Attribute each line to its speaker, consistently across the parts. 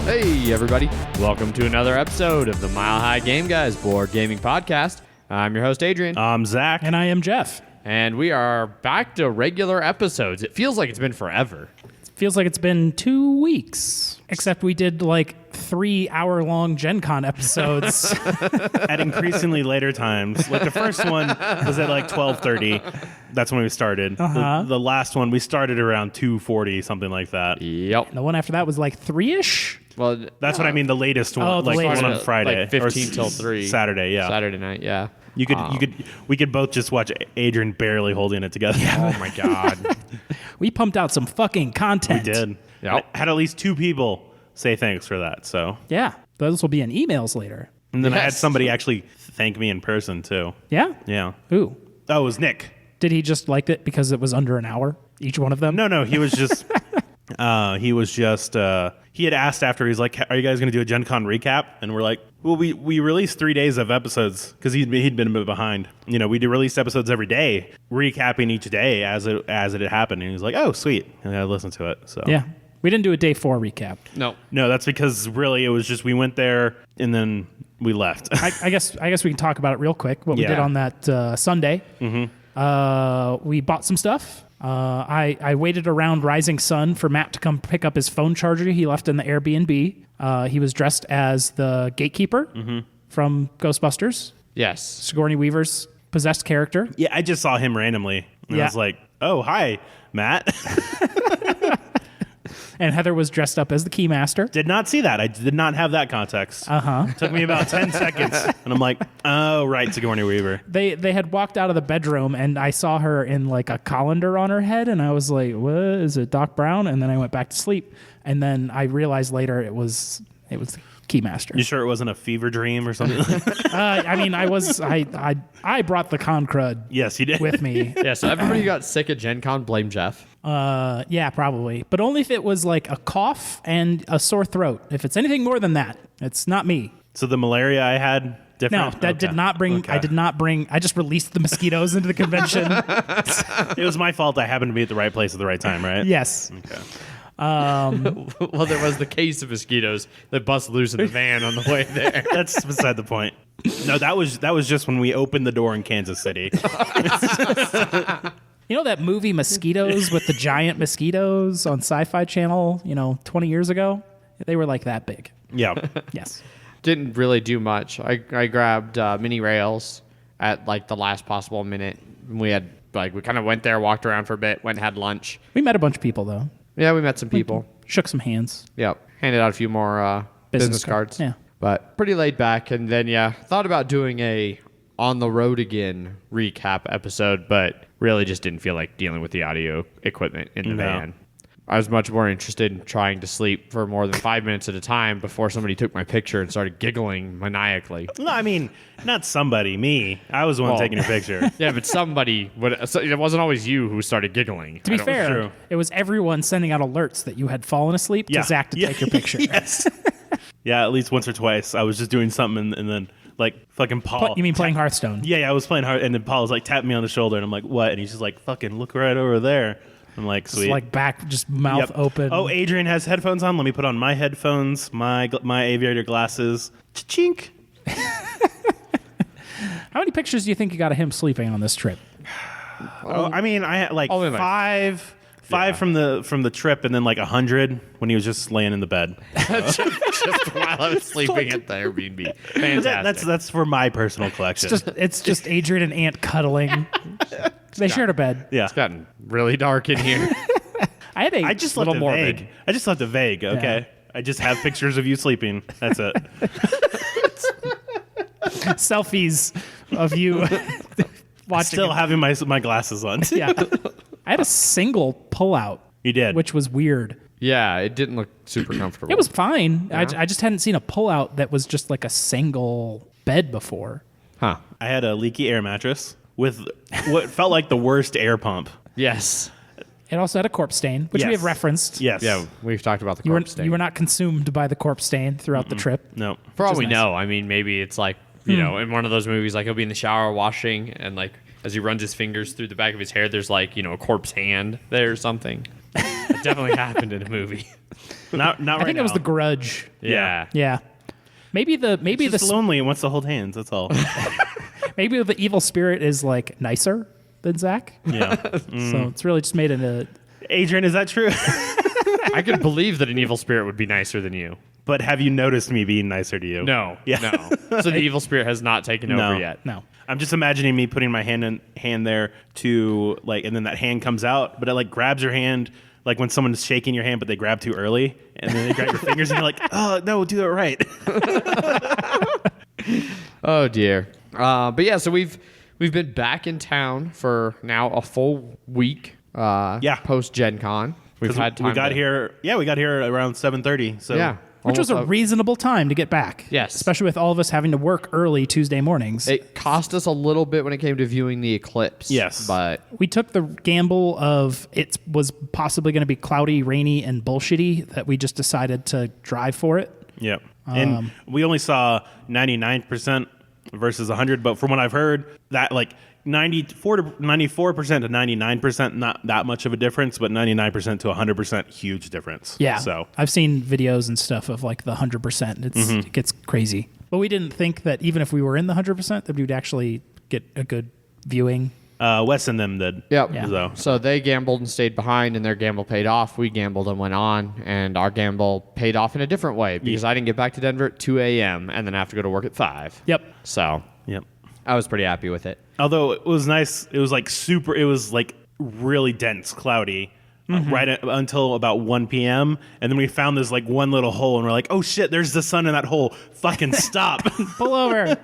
Speaker 1: Hey, everybody. Welcome to another episode of the Mile High Game Guys board gaming podcast. I'm your host, Adrian.
Speaker 2: I'm Zach.
Speaker 3: And I am Jeff.
Speaker 1: And we are back to regular episodes. It feels like it's been forever.
Speaker 3: Feels like it's been 2 weeks, except we did like 3-hour-long Gencon episodes.
Speaker 2: At increasingly later times. Like the first one was at like 12:30. That's when we started. The last one, we started around 2:40, something like that.
Speaker 1: Yep.
Speaker 3: The one after that was like 3-ish.
Speaker 1: Well,
Speaker 2: That's what I mean, the latest one.
Speaker 3: Oh, the
Speaker 2: like
Speaker 3: latest
Speaker 2: one on Friday.
Speaker 1: Like 15 till 3.
Speaker 2: Saturday, yeah.
Speaker 1: Saturday night, yeah.
Speaker 2: We could both just watch Adrian barely holding it together.
Speaker 1: Oh, my God.
Speaker 3: We pumped out some fucking content.
Speaker 2: We did.
Speaker 1: Yep.
Speaker 2: I had at least 2 people say thanks for that, so.
Speaker 3: Yeah. Those will be in emails later.
Speaker 2: And then I had
Speaker 1: Yes.
Speaker 2: somebody actually thank me in person, too.
Speaker 3: Yeah?
Speaker 2: Yeah.
Speaker 3: Ooh.
Speaker 2: Oh, it was Nick.
Speaker 3: Did he just like it because it was under an hour, each one of them?
Speaker 2: No, he was just, he had asked after, he's like, are you guys going to do a Gen Con recap? And we're like, well, we released 3 days of episodes because he'd been a bit behind. You know, we released episodes every day, recapping each day as it had happened. And he was like, oh, sweet. And I listened to it. So
Speaker 3: Yeah. We didn't do a day 4 recap.
Speaker 1: No.
Speaker 2: No, that's because really it was just we went there and then we left.
Speaker 3: I guess we can talk about it real quick. What we did
Speaker 2: Yeah.
Speaker 3: on that Sunday. Mm-hmm. We bought some stuff. I waited around Rising Sun for Matt to come pick up his phone charger he left in the Airbnb. He was dressed as the gatekeeper from Ghostbusters,
Speaker 1: Yes.
Speaker 3: Sigourney Weaver's possessed character.
Speaker 2: Yeah, I just saw him randomly. And I
Speaker 3: Yeah.
Speaker 2: was like, oh, hi, Matt.
Speaker 3: And Heather was dressed up as the Keymaster.
Speaker 2: Did not see that. I did not have that context. Took me about 10 seconds. And I'm like, oh, right, Sigourney Weaver.
Speaker 3: They had walked out of the bedroom, and I saw her in like a colander on her head, and I was like, what, is it Doc Brown? And then I went back to sleep. And then I realized later it was the Keymaster.
Speaker 2: You sure it wasn't a fever dream or something?
Speaker 3: I mean, I brought the con crud
Speaker 2: Yes, you did.
Speaker 3: with me.
Speaker 1: Yeah, so everybody who got sick at Gen Con, blame Jeff.
Speaker 3: Yeah, probably. But only if it was like a cough and a sore throat. If it's anything more than that, it's not me.
Speaker 2: So the malaria I had,
Speaker 3: No,
Speaker 2: different?
Speaker 3: that did not bring,
Speaker 2: Okay.
Speaker 3: I did not bring, I just released the mosquitoes into the convention.
Speaker 2: It was my fault I happened to be at the right place at the right time, right?
Speaker 3: Yes.
Speaker 2: Okay.
Speaker 1: Well, there was the case of mosquitoes that bust loose in the van on the way there.
Speaker 2: That's beside the point. No, that was just when we opened the door in Kansas City.
Speaker 3: You know that movie Mosquitoes with the giant mosquitoes on Sci-Fi Channel, 20 years ago? They were like that big.
Speaker 2: Yeah.
Speaker 3: Yes.
Speaker 1: Didn't really do much. I grabbed Minirails at like the last possible minute. We had we kind of went there, walked around for a bit, went and had lunch.
Speaker 3: We met a bunch of people, though.
Speaker 1: Yeah, we met some people.
Speaker 3: Shook some hands.
Speaker 1: Yep. Handed out a few more business cards.
Speaker 3: Yeah.
Speaker 1: But pretty laid back. And then, thought about doing a On the Road Again recap episode, but really just didn't feel like dealing with the audio equipment in the
Speaker 2: No.
Speaker 1: van. I was much more interested in trying to sleep for more than 5 minutes at a time before somebody took my picture and started giggling maniacally.
Speaker 2: No, I mean, not somebody, me. I was the one
Speaker 1: Well,
Speaker 2: taking your picture.
Speaker 1: Yeah, but somebody would. So it wasn't always you who started giggling.
Speaker 3: To be
Speaker 2: true.
Speaker 3: fair, it was everyone sending out alerts that you had fallen asleep to Zach to take your picture.
Speaker 2: Yes. Yeah, at least once or twice. I was just doing something and then like fucking Paul.
Speaker 3: You mean playing Hearthstone?
Speaker 2: Yeah, I was playing hard, and then Paul was like tapping me on the shoulder, and I'm like, what? And he's just like, fucking look right over there. I'm like, sweet.
Speaker 3: Just like back, just mouth
Speaker 2: Yep.
Speaker 3: open.
Speaker 2: Oh, Adrian has headphones on. Let me put on my headphones, my aviator glasses. Chink.
Speaker 3: How many pictures do you think you got of him sleeping on this trip?
Speaker 2: Oh, I mean, I had like
Speaker 1: Only like-
Speaker 2: five from the trip, and then like 100 when he was just laying in the bed.
Speaker 1: Just while I was sleeping at the Airbnb. Fantastic.
Speaker 2: That's for my personal collection.
Speaker 3: It's just Adrian and Ant cuddling. They shared a bed.
Speaker 2: yeah.
Speaker 1: It's gotten really dark in here.
Speaker 3: I had a
Speaker 2: I just left
Speaker 1: little
Speaker 2: it
Speaker 1: morbid.
Speaker 2: vague. I just left it vague. Okay. I just have pictures of you sleeping. That's it.
Speaker 3: selfies of you watching.
Speaker 2: Still having my glasses on.
Speaker 3: Yeah. I had a single pullout,
Speaker 2: You did.
Speaker 3: which was weird.
Speaker 1: Yeah, it didn't look super comfortable.
Speaker 3: It was fine.
Speaker 1: Yeah.
Speaker 3: I just hadn't seen a pullout that was just like a single bed before.
Speaker 1: Huh.
Speaker 2: I had a leaky air mattress with what felt like the worst air pump.
Speaker 1: Yes.
Speaker 3: It also had a corpse stain, which we
Speaker 2: Yes.
Speaker 3: have referenced.
Speaker 2: Yes.
Speaker 1: Yeah, we've talked about the
Speaker 3: You were,
Speaker 1: corpse stain.
Speaker 3: you were not consumed by the corpse stain throughout the trip.
Speaker 2: No.
Speaker 1: For all
Speaker 3: which
Speaker 1: we
Speaker 3: is nice.
Speaker 1: know, I mean, maybe it's like, you know, in one of those movies, like he'll be in the shower washing, and like as he runs his fingers through the back of his hair, there's like, you know, a corpse hand there or something. It definitely happened in a movie.
Speaker 2: Not
Speaker 3: I
Speaker 2: right
Speaker 3: think
Speaker 2: now.
Speaker 3: it was The Grudge.
Speaker 1: Yeah.
Speaker 3: Yeah. Maybe the
Speaker 2: Just lonely and wants to hold hands. That's all.
Speaker 3: maybe the evil spirit is like nicer than Zach.
Speaker 2: Yeah.
Speaker 3: So it's really just made in a.
Speaker 2: Adrian, is that true?
Speaker 1: I could believe that an evil spirit would be nicer than you.
Speaker 2: But have you noticed me being nicer to you?
Speaker 1: No.
Speaker 2: Yeah.
Speaker 1: No. So the evil spirit has not taken over yet.
Speaker 3: No.
Speaker 2: I'm just imagining me putting my hand there to like, and then that hand comes out, but it like grabs your hand, like when someone's shaking your hand, but they grab too early, and then they grab your fingers, and you're like, oh no, do it right.
Speaker 1: Oh dear. But yeah, so we've been back in town for now a full week. Post Gencon. We've had time.
Speaker 2: We got here around 7:30. So
Speaker 1: Yeah.
Speaker 3: Which was a
Speaker 1: almost
Speaker 3: reasonable time to get back.
Speaker 1: Yes.
Speaker 3: Especially with all of us having to work early Tuesday mornings.
Speaker 1: It cost us a little bit when it came to viewing the eclipse.
Speaker 2: Yes.
Speaker 1: But
Speaker 3: We took the gamble of it was possibly going to be cloudy, rainy, and bullshitty that we just decided to drive for it.
Speaker 2: Yep. And we only saw 99% versus 100, but from what I've heard, that like 94% to 99%, not that much of a difference, but 99% to 100%, huge difference.
Speaker 3: Yeah.
Speaker 2: So
Speaker 3: I've seen videos and stuff of like the 100%. It gets crazy. But we didn't think that even if we were in the 100%, that we'd actually get a good viewing.
Speaker 2: Wes and them did.
Speaker 1: yep.
Speaker 3: Yeah.
Speaker 1: So they gambled and stayed behind, and their gamble paid off. We gambled and went on, and our gamble paid off in a different way because I didn't get back to Denver at 2 a.m. and then have to go to work at 5.
Speaker 3: Yep.
Speaker 1: So
Speaker 2: Yep.
Speaker 1: I was pretty happy with it.
Speaker 2: Although it was nice, it was like really dense, cloudy. Until about 1 p.m. And then we found this like one little hole, and we're like, oh shit, there's the sun in that hole. Fucking stop.
Speaker 3: Pull over.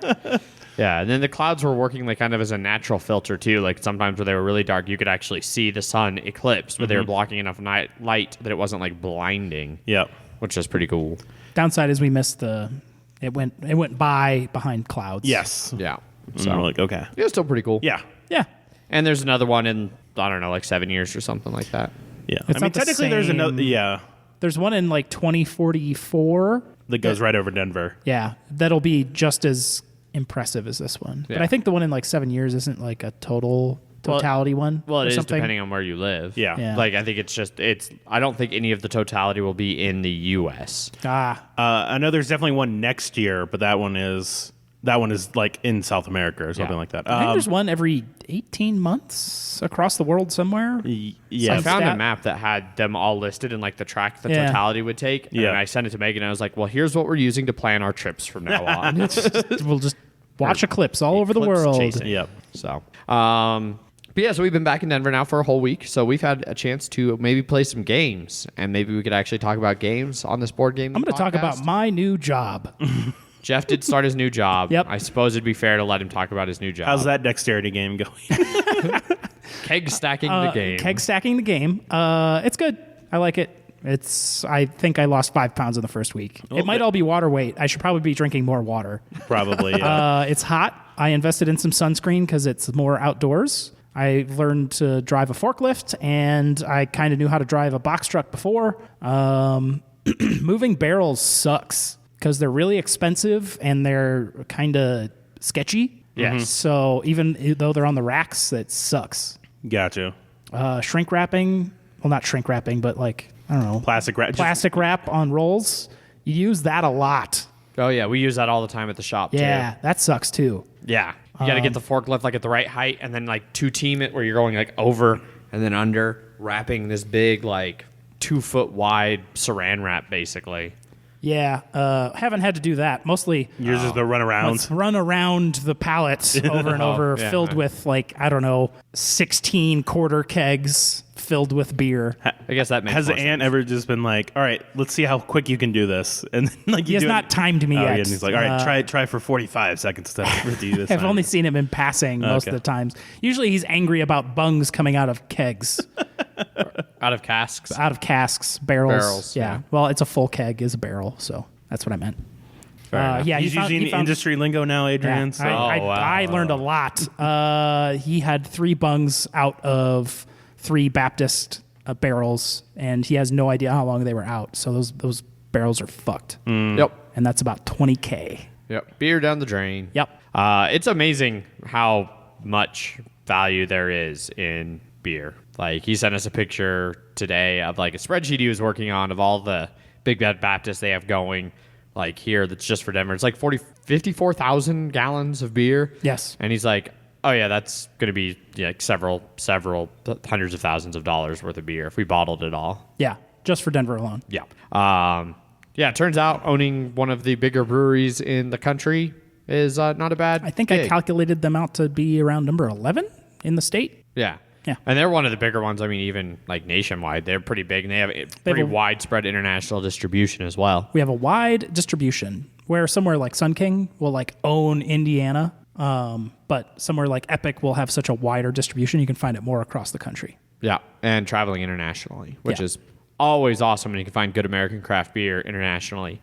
Speaker 1: Yeah, and then the clouds were working like kind of as a natural filter too. Like sometimes where they were really dark, you could actually see the sun eclipse, but they were blocking enough light that it wasn't like blinding.
Speaker 2: Yep.
Speaker 1: Which is pretty cool.
Speaker 3: Downside is we missed it went by behind clouds.
Speaker 2: Yes.
Speaker 1: Yeah.
Speaker 2: So we're like, okay.
Speaker 1: It was still pretty cool.
Speaker 2: Yeah.
Speaker 3: Yeah.
Speaker 1: And there's another one in, I don't know, like 7 years or something like that.
Speaker 2: Yeah.
Speaker 3: It's
Speaker 2: I mean,
Speaker 3: not the
Speaker 2: technically there's
Speaker 3: same-
Speaker 2: another, yeah,
Speaker 3: There's one in like 2044.
Speaker 2: that goes right over Denver.
Speaker 3: Yeah. That'll be just as impressive as this one. But
Speaker 1: Yeah.
Speaker 3: I think the one in like 7 years isn't like a totality one.
Speaker 1: Well,
Speaker 3: or
Speaker 1: it is
Speaker 3: something.
Speaker 1: depending on where you live.
Speaker 2: Yeah.
Speaker 3: Yeah.
Speaker 1: Like, I think I don't think any of the totality will be in the U.S.
Speaker 2: I know there's definitely one next year, but that one is like in South America or something
Speaker 1: Yeah.
Speaker 2: like that.
Speaker 3: I think there's one every 18 months across the world somewhere.
Speaker 2: Yeah.
Speaker 1: I found a
Speaker 3: stat.
Speaker 1: map that had them all listed and like the track the
Speaker 3: Yeah.
Speaker 1: totality would take.
Speaker 2: Yeah.
Speaker 1: And I sent it to Megan and I was like, well, here's what we're using to plan our trips from now on.
Speaker 3: We'll just watch eclipse all over the
Speaker 1: Eclipse
Speaker 3: world.
Speaker 1: chasing.
Speaker 2: Yep.
Speaker 1: So, but yeah, so we've been back in Denver now for a whole week. So we've had a chance to maybe play some games, and maybe we could actually talk about games on this board game.
Speaker 3: I'm going to talk about my new job.
Speaker 1: Jeff did start his new job.
Speaker 3: Yep.
Speaker 1: I suppose it'd be fair to let him talk about his new job.
Speaker 2: How's that dexterity game going?
Speaker 1: Keg stacking the game.
Speaker 3: Keg stacking the game. It's good. I like it. I think I lost 5 pounds in the first week. It might all be water weight. I should probably be drinking more water.
Speaker 2: Probably. Yeah.
Speaker 3: It's hot. I invested in some sunscreen because it's more outdoors. I learned to drive a forklift, and I kind of knew how to drive a box truck before. Moving barrels sucks because they're really expensive and they're kind of sketchy.
Speaker 1: Yes.
Speaker 3: So even though they're on the racks, that sucks.
Speaker 2: Gotcha.
Speaker 3: Shrink wrapping, well, not shrink wrapping, but like, I don't know,
Speaker 2: Plastic wrap.
Speaker 3: plastic wrap on rolls. You use that a lot.
Speaker 1: Oh, yeah. We use that all the time at the shop,
Speaker 3: Yeah,
Speaker 1: too.
Speaker 3: that sucks too.
Speaker 1: Yeah. You got to get the forklift like at the right height and then like two team it where you're going like over and then under, wrapping this big like 2 foot wide saran wrap basically.
Speaker 3: Yeah, haven't had to do that. Mostly
Speaker 2: Yours is the run around.
Speaker 3: let's run around the pallets over and over,
Speaker 1: yeah,
Speaker 3: filled
Speaker 1: right.
Speaker 3: with like, I don't know, 16 quarter kegs filled with beer.
Speaker 1: I guess that makes
Speaker 2: Has
Speaker 1: more
Speaker 2: the ant
Speaker 1: sense.
Speaker 2: ever just been like, all right, let's see how quick you can do this? And then like
Speaker 3: He
Speaker 2: you
Speaker 3: has
Speaker 2: do
Speaker 3: not
Speaker 2: it.
Speaker 3: timed me
Speaker 2: Oh,
Speaker 3: yet.
Speaker 2: yeah, and he's like, all right, try for 45 seconds to do this.
Speaker 3: I've
Speaker 2: time.
Speaker 3: only seen him in passing most of
Speaker 2: Okay.
Speaker 3: the times. Usually he's angry about bungs coming out of kegs,
Speaker 1: Out of casks.
Speaker 3: out of casks, barrels.
Speaker 1: Barrels,
Speaker 3: Yeah.
Speaker 1: yeah.
Speaker 3: Well, it's a full keg is a barrel, so that's what I meant.
Speaker 1: enough.
Speaker 3: Yeah,
Speaker 2: He's using
Speaker 3: he found,
Speaker 2: industry lingo now, Adrian.
Speaker 3: Yeah,
Speaker 2: So.
Speaker 1: wow.
Speaker 3: I learned a lot. He had 3 bungs out of 3 Baptist barrels, and he has no idea how long they were out. So those barrels are fucked.
Speaker 1: Yep.
Speaker 3: And that's about 20K.
Speaker 1: Yep. Beer down the drain.
Speaker 3: Yep.
Speaker 1: It's amazing how much value there is in beer. Like, he sent us a picture today of like a spreadsheet he was working on of all the Big Bad Baptists they have going, like here, that's just for Denver. It's like 54,000 gallons of beer.
Speaker 3: Yes.
Speaker 1: And he's like, oh yeah, that's going to be like several hundreds of thousands of dollars worth of beer if we bottled it all.
Speaker 3: Yeah, just for Denver alone.
Speaker 1: Yeah. Yeah, it turns out owning one of the bigger breweries in the country is not a bad
Speaker 3: I think
Speaker 1: gig.
Speaker 3: I calculated them out to be around number 11 in the state.
Speaker 1: Yeah.
Speaker 3: Yeah.
Speaker 1: And they're one of the bigger ones. I mean, even like nationwide, they're pretty big, and they have pretty widespread international distribution as well.
Speaker 3: We have a wide distribution where somewhere like Sun King will like own Indiana, but somewhere like Epic will have such a wider distribution you can find it more across the country.
Speaker 1: Yeah, and traveling internationally, which
Speaker 3: Yeah.
Speaker 1: is always awesome when you can find good American craft beer internationally.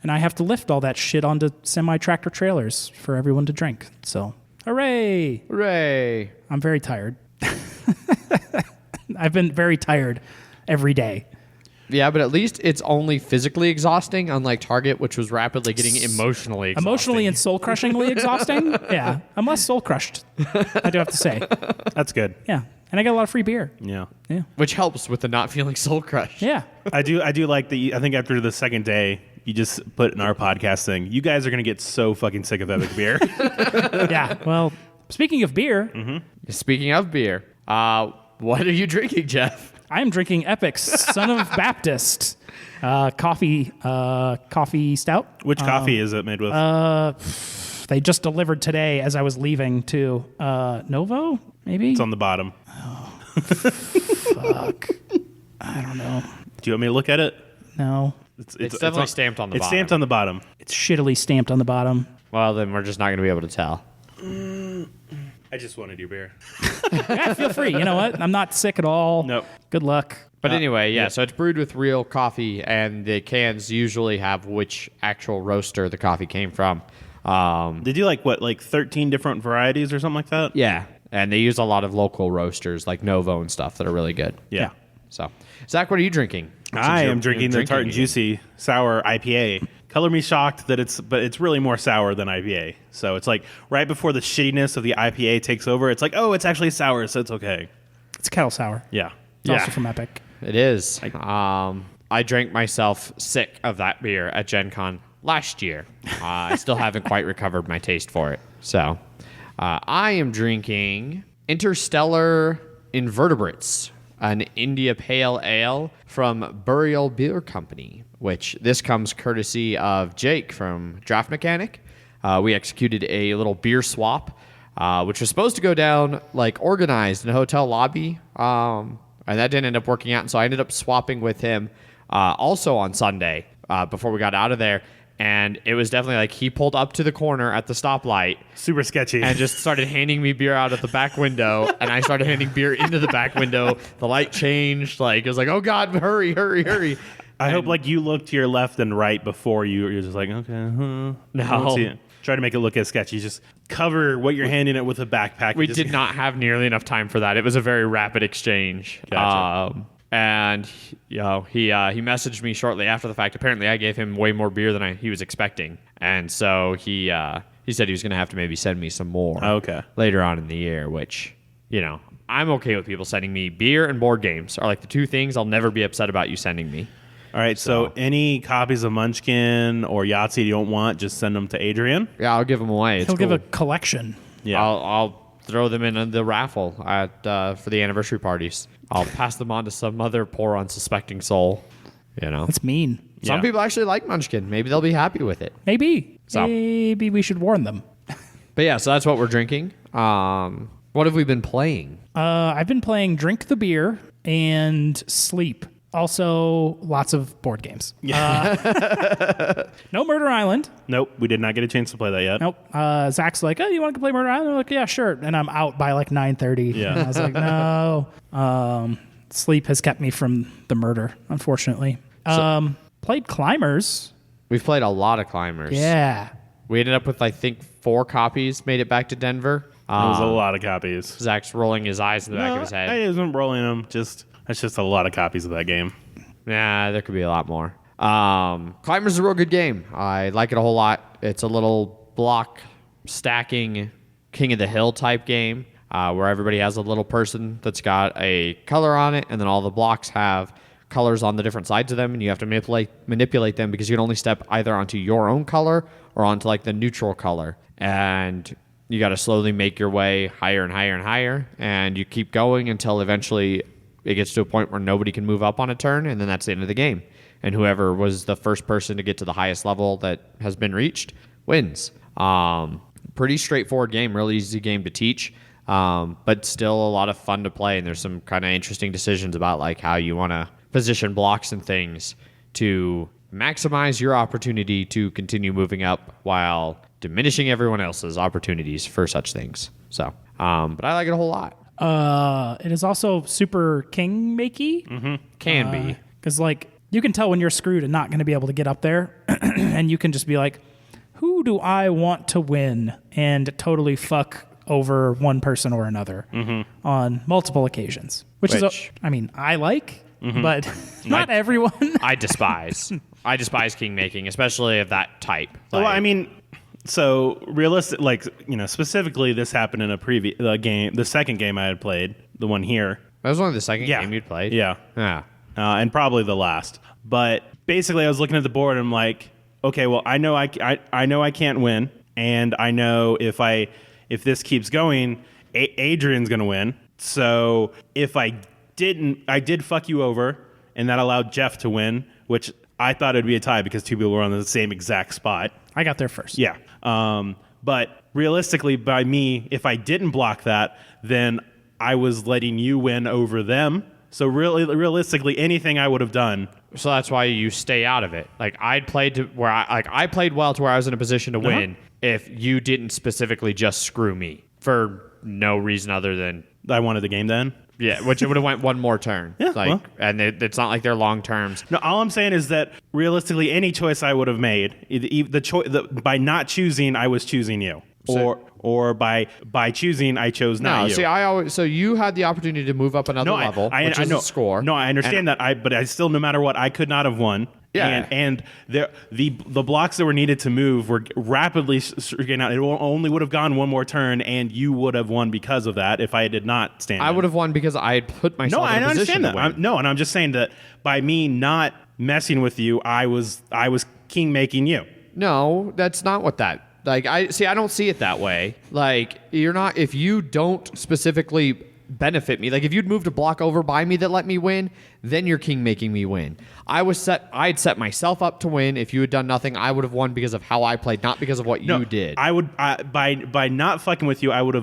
Speaker 3: And I have to lift all that shit onto semi-tractor trailers for everyone to drink. So, hooray!
Speaker 1: Hooray!
Speaker 3: I'm very tired. I've been very tired every day.
Speaker 1: Yeah, but at least it's only physically exhausting, unlike Target, which was rapidly getting emotionally exhausting.
Speaker 3: Emotionally and soul-crushingly exhausting? Yeah, I'm less soul-crushed, I do have to say.
Speaker 2: That's good.
Speaker 3: Yeah, and I got a lot of free beer.
Speaker 2: Yeah.
Speaker 3: Yeah.
Speaker 1: Which helps with the not feeling soul crushed.
Speaker 3: Yeah.
Speaker 2: I do like the. I think after the second day, you just put in our podcast thing. You guys are gonna get so fucking sick of Epic beer.
Speaker 3: Yeah. Well, speaking of beer,
Speaker 1: Speaking of beer, what are you drinking, Jeff?
Speaker 3: I am drinking Epic's Son of Baptist coffee stout.
Speaker 2: Which coffee is it made with?
Speaker 3: They just delivered today as I was leaving to Novo, maybe?
Speaker 2: It's on the bottom.
Speaker 3: Fuck. I don't know.
Speaker 2: Do you want me to look at it?
Speaker 3: No.
Speaker 1: It's definitely stamped on the
Speaker 2: It's
Speaker 1: bottom.
Speaker 2: stamped on the bottom.
Speaker 3: It's shittily stamped on the bottom.
Speaker 1: Well, then we're just not going to be able to tell.
Speaker 2: I just wanted your beer.
Speaker 3: Yeah, feel free. You know what? I'm not sick at all.
Speaker 2: Nope.
Speaker 3: Good luck.
Speaker 1: But anyway, yeah, so it's brewed with real coffee, and the cans usually have which actual roaster the coffee came from.
Speaker 2: They do like 13 different varieties or something like that?
Speaker 1: Yeah, and they use a lot of local roasters like Novo and stuff that are really good.
Speaker 2: Yeah.
Speaker 1: So, Zach, what are you drinking?
Speaker 2: I
Speaker 1: Since
Speaker 2: am drinking the Tart and
Speaker 1: again.
Speaker 2: Juicy Sour IPA. Color me shocked that it's really more sour than IPA. So it's like right before the shittiness of the IPA takes over, it's like, oh, it's actually sour, so it's okay.
Speaker 3: It's kettle sour.
Speaker 2: Yeah.
Speaker 3: It's also from Epic.
Speaker 1: It is. I drank myself sick of that beer at Gencon last year. I still haven't quite recovered my taste for it. So, I am drinking Interstellar Invertebrates, an India Pale Ale from Burial Beer Company, which this comes courtesy of Jake from Draft Mechanic. We executed a little beer swap, which was supposed to go down like organized in a hotel lobby, and that didn't end up working out. And so I ended up swapping with him also on Sunday before we got out of there. And it was definitely like he pulled up to the corner at the stoplight
Speaker 2: Super sketchy.
Speaker 1: and just started handing me beer out of the back window. And I started handing beer into the back window. The light changed. Like, it was like, oh, God, hurry, hurry, hurry.
Speaker 2: I hope like you look to your left and right before you're just like, okay.
Speaker 1: No.
Speaker 2: Let's see it. Try to make it look as sketchy. Just cover what you're handing it with a backpack.
Speaker 1: We
Speaker 2: Just-
Speaker 1: did not have nearly enough time for that. It was a very rapid exchange.
Speaker 2: Gotcha.
Speaker 1: And he messaged me shortly after the fact. Apparently, I gave him way more beer than he was expecting, and so he said he was going to have to maybe send me some more.
Speaker 2: Okay.
Speaker 1: Later on in the year, which I'm okay with people sending me beer and board games are like the two things I'll never be upset about you sending me.
Speaker 2: All right, so any copies of Munchkin or Yahtzee you don't want, just send them to Adrian.
Speaker 1: Yeah, I'll give them away. It's
Speaker 3: He'll give
Speaker 1: cool.
Speaker 3: a collection.
Speaker 2: Yeah.
Speaker 1: I'll throw them in the raffle for the anniversary parties. I'll pass them on to some other poor, unsuspecting soul.
Speaker 3: That's mean.
Speaker 1: Some
Speaker 2: Yeah.
Speaker 1: people actually like Munchkin. Maybe they'll be happy with it.
Speaker 3: Maybe.
Speaker 1: So-
Speaker 3: Maybe we should warn them.
Speaker 1: But yeah, so that's what we're drinking. What have we been playing?
Speaker 3: I've been playing Drink the Beer and Sleep. Also, lots of board games. No Murder Island.
Speaker 2: Nope, we did not get a chance to play that yet.
Speaker 3: Nope. Zach's like, oh, you want to play Murder Island? I'm like, yeah, sure. And I'm out by like 9:30.
Speaker 2: Yeah.
Speaker 3: And I was like, no. Sleep has kept me from the murder, unfortunately. Played Climbers.
Speaker 1: We've played a lot of climbers.
Speaker 3: Yeah.
Speaker 1: We ended up with, I think, 4 copies, made it back to Denver.
Speaker 2: It was a lot of copies.
Speaker 1: Zach's rolling his eyes in the back of his head.
Speaker 2: I wasn't rolling them. That's just a lot of copies of that game.
Speaker 1: Nah, there could be a lot more. Climbers is a real good game. I like it a whole lot. It's a little block stacking King of the Hill type game. where everybody has a little person that's got a color on it, and then all the blocks have colors on the different sides of them, and you have to manipulate them because you can only step either onto your own color or onto like the neutral color. And you got to slowly make your way higher and higher and higher, and you keep going until eventually it gets to a point where nobody can move up on a turn, and then that's the end of the game. And whoever was the first person to get to the highest level that has been reached wins. Pretty straightforward game, really easy game to teach, but still a lot of fun to play. And there's some kind of interesting decisions about like how you want to position blocks and things to maximize your opportunity to continue moving up while diminishing everyone else's opportunities for such things. So, but I like it a whole lot.
Speaker 3: It is also super king-makey.
Speaker 1: Can be.
Speaker 3: Because, like, you can tell when you're screwed and not going to be able to get up there. And you can just be like, who do I want to win? And totally fuck over one person or another on multiple occasions. Which is, I mean, I like, but not everyone.
Speaker 1: I despise. I despise king making, especially of that type.
Speaker 2: Well, I mean, so realistic, like, you know, specifically this happened in a previous game, the second game I had played, the one here.
Speaker 1: That was only the second game you'd played?
Speaker 2: Yeah. And probably the last. But basically I was looking at the board and I'm like, okay, well, I know I can't win, and I know if this keeps going, Adrian's going to win. So if I did fuck you over, and that allowed Jeff to win, which I thought it'd be a tie because two people were on the same exact spot.
Speaker 3: I got there first.
Speaker 2: Yeah. But realistically, by me, if I didn't block that, then I was letting you win over them. So really, realistically, anything I would have done.
Speaker 1: So that's why you stay out of it. Like I played to where I played well to where I was in a position to win. If you didn't specifically just screw me for no reason other than
Speaker 2: I wanted the game then.
Speaker 1: Yeah, which it would have went one more turn.
Speaker 2: Yeah,
Speaker 1: like,
Speaker 2: well.
Speaker 1: And it's not like they're long terms.
Speaker 2: No, all I'm saying is that realistically, any choice I would have made, by not choosing, I was choosing you, or by choosing, I chose not you.
Speaker 1: See, so you had the opportunity to move up another level, which is a score.
Speaker 2: No, I understand that. But I still, no matter what, I could not have won.
Speaker 1: Yeah,
Speaker 2: and the blocks that were needed to move were rapidly getting out. It only would have gone one more turn, and you would have won because of that. If I did not stand,
Speaker 1: I would have won because I had put myself.
Speaker 2: No,
Speaker 1: in a position
Speaker 2: I understand that. And I'm just saying that by me not messing with you, I was king making you.
Speaker 1: No, that's not what that. Like I don't see it that way. Like you're not. If you don't specifically benefit me, like if you'd moved a block over by me that let me win, then you're king making me win. I'd set myself up to win. If you had done nothing, I would have won because of how I played, not because of what you did.
Speaker 2: By not fucking with you, I would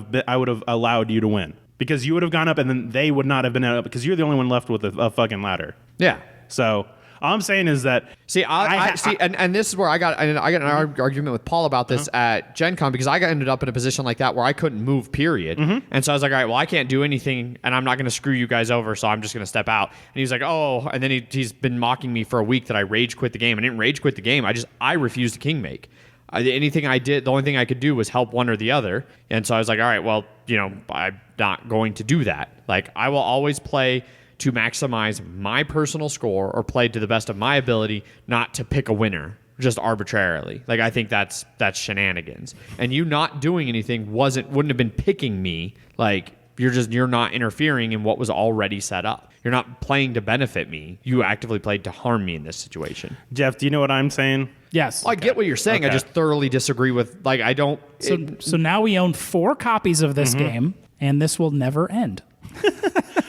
Speaker 2: have allowed you to win because you would have gone up and then they would not have been up because you're the only one left with a fucking ladder.
Speaker 1: Yeah.
Speaker 2: So all I'm saying is that
Speaker 1: and this is where I got an argument with Paul about this at Gencon because I ended up in a position like that where I couldn't move, period. And so I was like, all right, well, I can't do anything, and I'm not going to screw you guys over, so I'm just going to step out. And he's like, oh, and then he's been mocking me for a week that I rage quit the game. I didn't rage quit the game. I refused to king make. Anything I did, the only thing I could do was help one or the other. And so I was like, all right, well, I'm not going to do that. Like, I will always play to maximize my personal score or play to the best of my ability, not to pick a winner just arbitrarily. Like I think that's shenanigans. And you not doing anything wouldn't have been picking me. Like you're not interfering in what was already set up. You're not playing to benefit me. You actively played to harm me in this situation.
Speaker 2: Jeff, do you know what I'm saying?
Speaker 3: Yes.
Speaker 1: Well, I get what you're saying. Okay. I just thoroughly disagree with I don't.
Speaker 3: So now we own 4 copies of this game, and this will never end.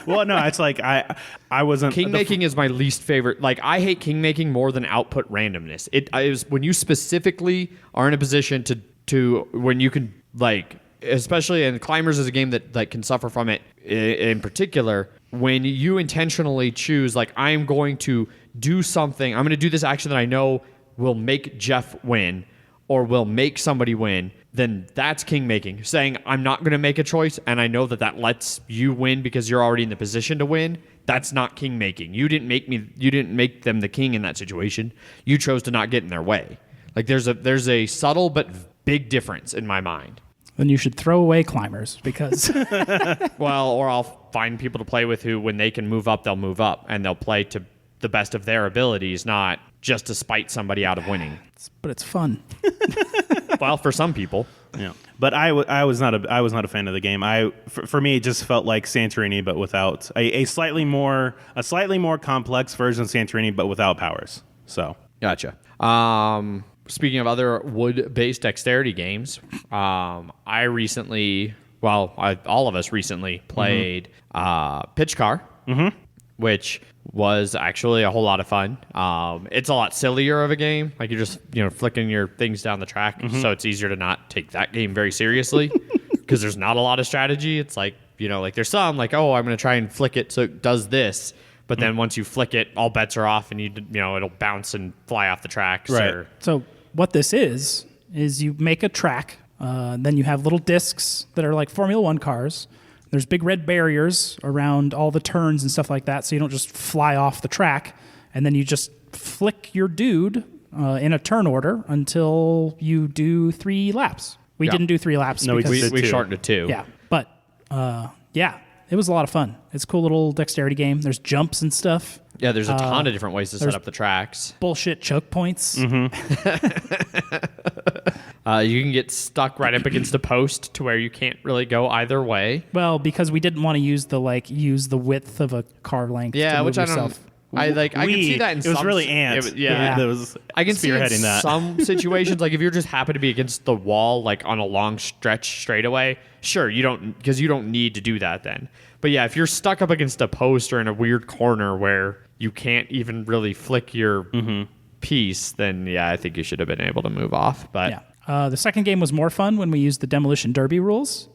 Speaker 2: Well, no, it's like I wasn't.
Speaker 1: King making is my least favorite. Like I hate king making more than output randomness. It is when you specifically are in a position to when you can especially in Climbers is a game that can suffer from it in particular. When you intentionally choose I'm going to do something, I'm going to do this action that I know will make Jeff win or will make somebody win, then that's king making. Saying I'm not going to make a choice and I know that lets you win because you're already in the position to win, that's not king making. You didn't make them the king in that situation. You chose to not get in their way. Like there's a subtle but big difference in my mind.
Speaker 3: Then you should throw away Climbers because
Speaker 1: well, or I'll find people to play with who when they can move up, they'll move up and they'll play to the best of their abilities, not just to spite somebody out of winning.
Speaker 3: But it's fun.
Speaker 1: Well, for some people.
Speaker 2: Yeah, but I was not a fan of the game. For me, it just felt like Santorini, but without a slightly more complex version of Santorini, but without powers. So
Speaker 1: Gotcha. Speaking of other wood-based dexterity games, I recently, all of us recently played Pitchcar, which was actually a whole lot of fun. It's a lot sillier of a game. Like you're just flicking your things down the track, so it's easier to not take that game very seriously because there's not a lot of strategy. It's like like there's some like, oh, I'm going to try and flick it so it does this. But then once you flick it, all bets are off, and it'll bounce and fly off the tracks.
Speaker 2: Right.
Speaker 3: So what this is you make a track, then you have little discs that are like Formula One cars. There's big red barriers around all the turns and stuff like that, so you don't just fly off the track. And then you just flick your dude in a turn order until you do 3 laps. We didn't do 3 laps.
Speaker 2: No,
Speaker 3: because
Speaker 1: We shortened it to 2.
Speaker 3: Yeah, but it was a lot of fun. It's a cool little dexterity game. There's jumps and stuff.
Speaker 1: Yeah, there's a ton of different ways to set up the tracks.
Speaker 3: Bullshit choke points.
Speaker 1: You can get stuck right up against a post to where you can't really go either way.
Speaker 3: Well, because we didn't want to use the width of a car length.
Speaker 1: Yeah,
Speaker 3: to move
Speaker 1: which
Speaker 3: yourself.
Speaker 1: I can see that in some...
Speaker 2: It was really Ant.
Speaker 1: Yeah.
Speaker 2: That was
Speaker 1: I can see in
Speaker 2: spearheading that.
Speaker 1: some situations, like if you're just happen to be against the wall, like on a long stretch straightaway, sure, you don't need to do that then. But yeah, if you're stuck up against a post or in a weird corner where you can't even really flick your piece, then yeah, I think you should have been able to move off. But
Speaker 3: yeah. The second game was more fun when we used the Demolition Derby rules,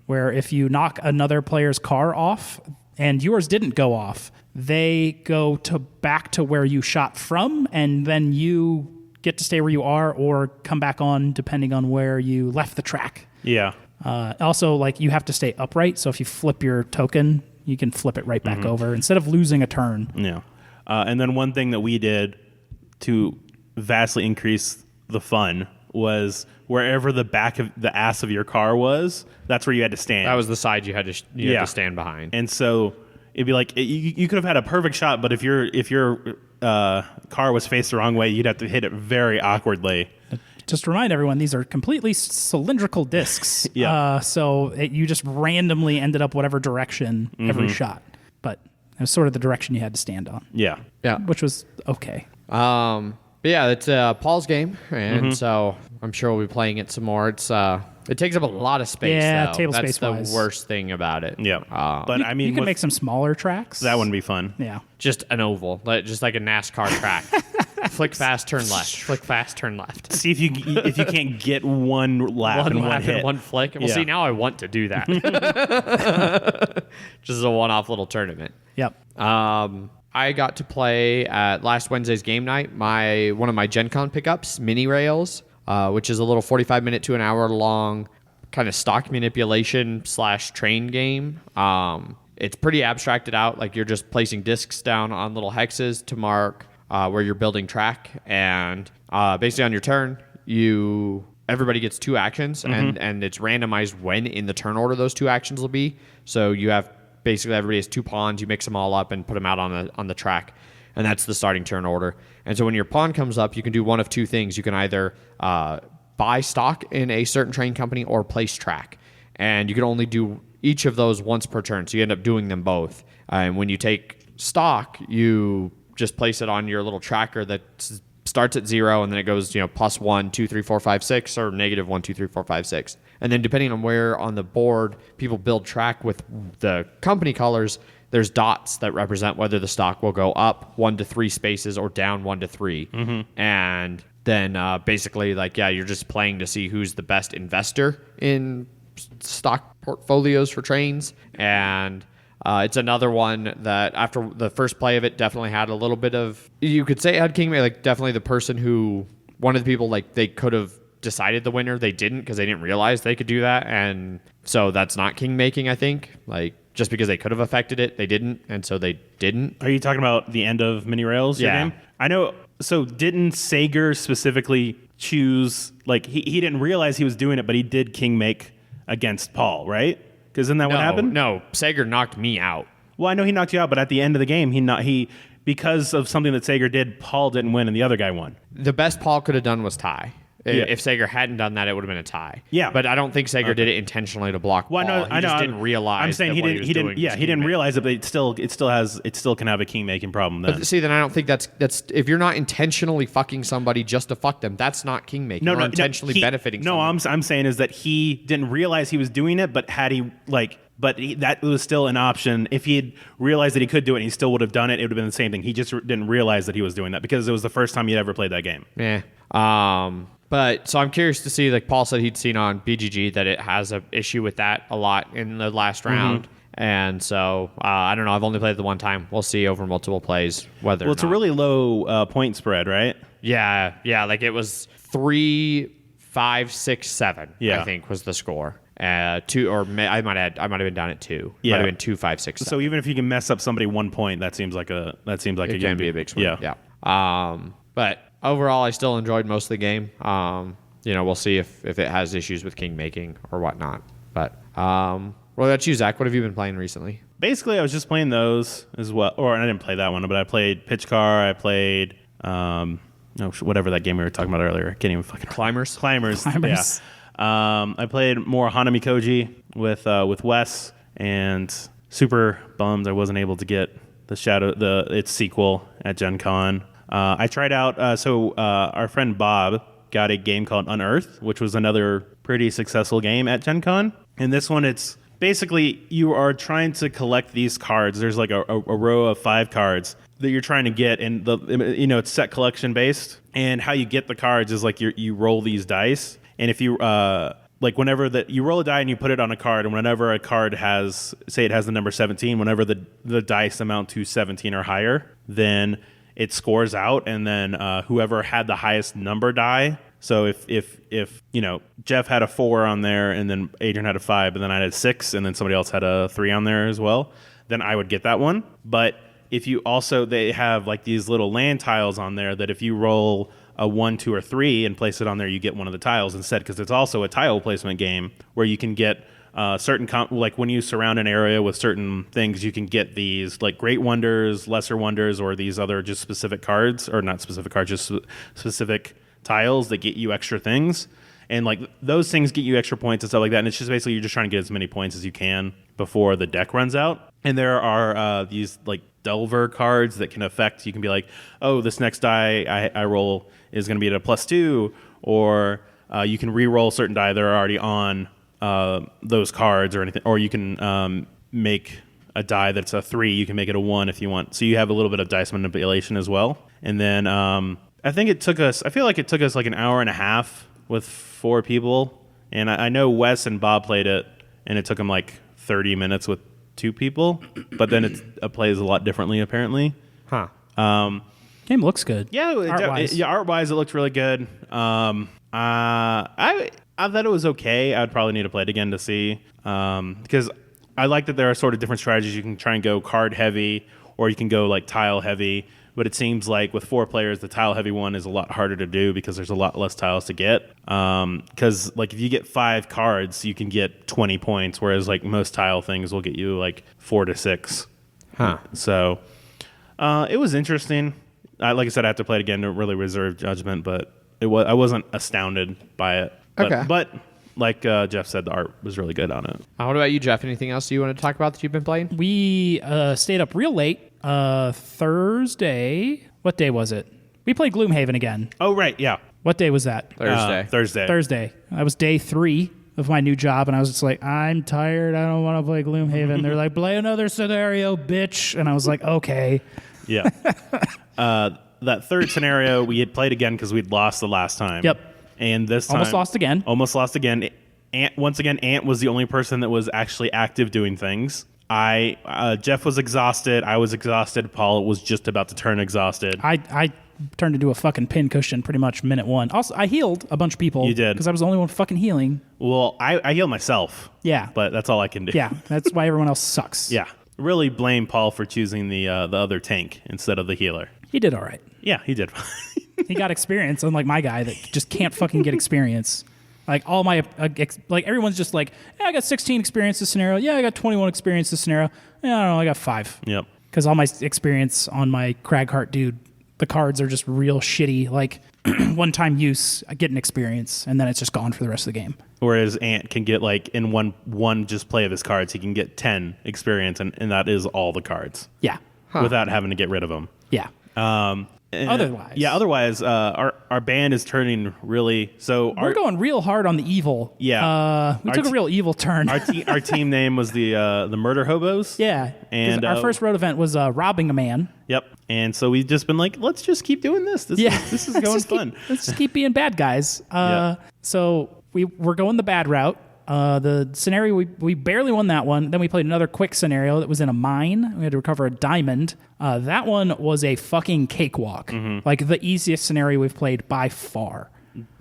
Speaker 3: where if you knock another player's car off and yours didn't go off, they go back to where you shot from, and then you get to stay where you are or come back on depending on where you left the track.
Speaker 2: Yeah.
Speaker 3: Also, like you have to stay upright, so if you flip your token, you can flip it right back over instead of losing a turn.
Speaker 2: Yeah. And then one thing that we did to vastly increase the fun was wherever the back of the ass of your car was, that's where you had to stand.
Speaker 1: that was the side you had to stand behind.
Speaker 2: And so it'd be like you could have had a perfect shot, but if your car was faced the wrong way, you'd have to hit it very awkwardly.
Speaker 3: Just to remind everyone, these are completely cylindrical discs.
Speaker 2: Yeah.
Speaker 3: So you just randomly ended up whatever direction every shot. But it was sort of the direction you had to stand on.
Speaker 2: Yeah.
Speaker 1: Yeah.
Speaker 3: Which was okay.
Speaker 1: But yeah, it's Paul's game, and so I'm sure we'll be playing it some more. It takes up a lot of space.
Speaker 3: Yeah,
Speaker 1: though.
Speaker 3: table
Speaker 1: That's
Speaker 3: space-wise.
Speaker 1: the worst thing about it.
Speaker 2: Yeah. But I mean,
Speaker 3: You can make some smaller tracks.
Speaker 2: that wouldn't be fun.
Speaker 3: Yeah.
Speaker 1: Just an oval, just like a NASCAR track. Flick fast, turn left. Flick fast, turn left.
Speaker 2: See if you can't get one lap and one hit.
Speaker 1: and one flick. Well,
Speaker 2: Yeah.
Speaker 1: see, now I want to do that. Just a one-off little tournament.
Speaker 3: Yep.
Speaker 1: I got to play at last Wednesday's game night one of my Gencon pickups, Minirails, which is a little 45-minute to an hour long kind of stock manipulation / train game. It's pretty abstracted out. Like you're just placing discs down on little hexes to mark where you're building track, and basically on your turn, everybody gets 2 actions, and it's randomized when in the turn order those 2 actions will be. So you have basically everybody has 2 pawns. You mix them all up and put them out on the track, and that's the starting turn order. And so when your pawn comes up, you can do one of 2 things. You can either buy stock in a certain train company or place track, and you can only do each of those once per turn. So you end up doing them both. And when you take stock, you just place it on your little tracker that starts at 0, and then it goes, +1, 2, 3, 4, 5, 6, or -1, 2, 3, 4, 5, 6. And then depending on where on the board people build track with the company colors, there's dots that represent whether the stock will go up 1 to 3 spaces or down 1 to 3. And then basically, you're just playing to see who's the best investor in stock portfolios for trains. And it's another one that after the first play of it definitely had a little bit of, you could say it had kingmaker, definitely the person who, one of the people, they could have decided the winner. They didn't because they didn't realize they could do that. And so that's not kingmaking, I think. Just because they could have affected it, they didn't. And so they didn't.
Speaker 2: Are you talking about the end of Minirails?
Speaker 1: Yeah.
Speaker 2: Your game? I know. So didn't Sager specifically choose, he didn't realize he was doing it, but he did kingmake against Paul, right? Because isn't that what happened?
Speaker 1: No, Sager knocked me out.
Speaker 2: Well, I know he knocked you out, but at the end of the game, because of something that Sager did, Paul didn't win and the other guy won.
Speaker 1: The best Paul could have done was tie. If Sager hadn't done that, it would have been a tie.
Speaker 2: Yeah.
Speaker 1: But I don't think Sager did it intentionally to block Paul.
Speaker 2: I know.
Speaker 1: He just didn't realize.
Speaker 2: I'm saying he didn't. Yeah, he didn't realize it, but it still can have a king-making problem. Then
Speaker 1: But see, then I don't think that's if you're not intentionally fucking somebody just to fuck them, that's not king-making. You're intentionally benefiting.
Speaker 2: No,
Speaker 1: someone.
Speaker 2: I'm saying is that he didn't realize he was doing it, but had he that was still an option. If he had realized that he could do it, and he still would have done it. It would have been the same thing. He just didn't realize that he was doing that because it was the first time he'd ever played that game.
Speaker 1: Yeah. But so I'm curious to see, like Paul said he'd seen on BGG that it has an issue with that a lot in the last round. And so I don't know. I've only played it the one time. We'll see over multiple plays whether.
Speaker 2: Well, it's
Speaker 1: or not.
Speaker 2: a really low point spread, right?
Speaker 1: Yeah. Like it was 3, 5, 6, 7.
Speaker 2: Yeah.
Speaker 1: I think was the score. I might have been down at 2.
Speaker 2: Yeah.
Speaker 1: Might have been 2, 5, 6, 7.
Speaker 2: So even if you can mess up somebody 1 point, that seems like
Speaker 1: it can be a big swing.
Speaker 2: Yeah.
Speaker 1: But overall, I still enjoyed most of the game. We'll see if it has issues with king making or whatnot. But what about you, Zach? What have you been playing recently?
Speaker 2: Basically, I was just playing those as well. Or I didn't play that one, but I played Pitchcar. I played whatever that game we were talking about earlier. I can't even fucking
Speaker 1: Climbers.
Speaker 2: Yeah. I played more Hanami Koji with Wes, and super bummed I wasn't able to get its sequel at Gencon. I tried out. Our friend Bob got a game called Unearthed, which was another pretty successful game at Gencon. And this one, it's basically you are trying to collect these cards. There's like a row of 5 cards that you're trying to get, and it's set collection based. And how you get the cards is like you roll these dice, and if you whenever you roll a die and you put it on a card, and whenever a card has, say it has the number 17, whenever the dice amount to 17 or higher, then it scores out, and then whoever had the highest number die. So if Jeff had a 4 on there, and then Adrian had a 5, and then I had a 6, and then somebody else had a 3 on there as well, then I would get that one. But if you also, they have like these little land tiles on there that if you roll a 1, 2, or 3 and place it on there, you get one of the tiles instead, because it's also a tile placement game where you can get certain like when you surround an area with certain things, you can get these like great wonders, lesser wonders, or these other just specific cards, or not specific cards, just specific tiles that get you extra things. And like those things get you extra points and stuff like that. And it's just basically you're just trying to get as many points as you can before the deck runs out. And there are these like Delver cards that can affect, you can be like, oh, this next die I roll is going to be at a +2, or you can re-roll certain die that are already on those cards or anything, or you can make a die that's a 3, you can make it a 1 if you want. So you have a little bit of dice manipulation as well. And then I feel like it took us like an hour and a half with 4 people. And I know Wes and Bob played it, and it took them like 30 minutes with 2 people. But then it plays a lot differently, apparently.
Speaker 3: Huh. Game looks good.
Speaker 2: Yeah, art-wise, it looked really good. I thought it was okay. I'd probably need to play it again to see. Because I like that there are sort of different strategies. You can try and go card heavy, or you can go like tile heavy. But it seems like with 4 players, the tile heavy one is a lot harder to do because there's a lot less tiles to get. Because like if you get 5 cards, you can get 20 points, whereas like most tile things will get you like 4 to 6.
Speaker 1: Huh.
Speaker 2: So it was interesting. Like I said, I have to play it again to really reserve judgment, but I wasn't astounded by it. But like Jeff said, the art was really good on it.
Speaker 1: What about you, Jeff? Anything else you want to talk about that you've been playing?
Speaker 3: We stayed up real late Thursday. What day was it? We played Gloomhaven again.
Speaker 2: Oh, right, yeah.
Speaker 3: What day was that?
Speaker 1: Thursday.
Speaker 3: That was day 3 of my new job, and I was just like, I'm tired. I don't want to play Gloomhaven. They're like, play another scenario, bitch. And I was like, okay.
Speaker 2: Yeah. That third scenario we had played again because we'd lost the last time.
Speaker 3: Yep.
Speaker 2: And this time...
Speaker 3: Almost lost again.
Speaker 2: Once again, Ant was the only person that was actually active doing things. Jeff was exhausted. I was exhausted. Paul was just about to turn exhausted.
Speaker 3: I turned into a fucking pincushion pretty much minute 1. Also, I healed a bunch of people.
Speaker 2: You did.
Speaker 3: Because I was the only one fucking healing.
Speaker 2: Well, I healed myself.
Speaker 3: Yeah.
Speaker 2: But that's all I can do.
Speaker 3: Yeah, that's why everyone else sucks.
Speaker 2: Yeah. Really blame Paul for choosing the other tank instead of the healer.
Speaker 3: He did all right.
Speaker 2: Yeah, he did.
Speaker 3: He got experience, unlike my guy that just can't fucking get experience. Like all my, everyone's just like, yeah, I got 16 experience this scenario. Yeah, I got 21 experience this scenario. Yeah, I don't know, I got 5.
Speaker 2: Yep.
Speaker 3: Because all my experience on my Cragheart dude, the cards are just real shitty. Like one-time use, get an experience, and then it's just gone for the rest of the game.
Speaker 2: Whereas Ant can get like in one just play of his cards, he can get 10 experience, and that is all the cards.
Speaker 3: Yeah.
Speaker 2: Without having to get rid of them.
Speaker 3: Yeah.
Speaker 2: Otherwise, our band is turning really. So
Speaker 3: we're going real hard on the evil.
Speaker 2: Yeah,
Speaker 3: we took a real evil turn.
Speaker 2: Our team name was the Murder Hobos.
Speaker 3: Yeah, and our first road event was robbing a man.
Speaker 2: Yep, and so we've just been like, let's just keep doing this. This is going fun.
Speaker 3: Let's just keep being bad guys. So we're going the bad route. The scenario, we barely won that one. Then we played another quick scenario that was in a mine. We had to recover a diamond. That one was a fucking cakewalk. Like the easiest scenario we've played by far.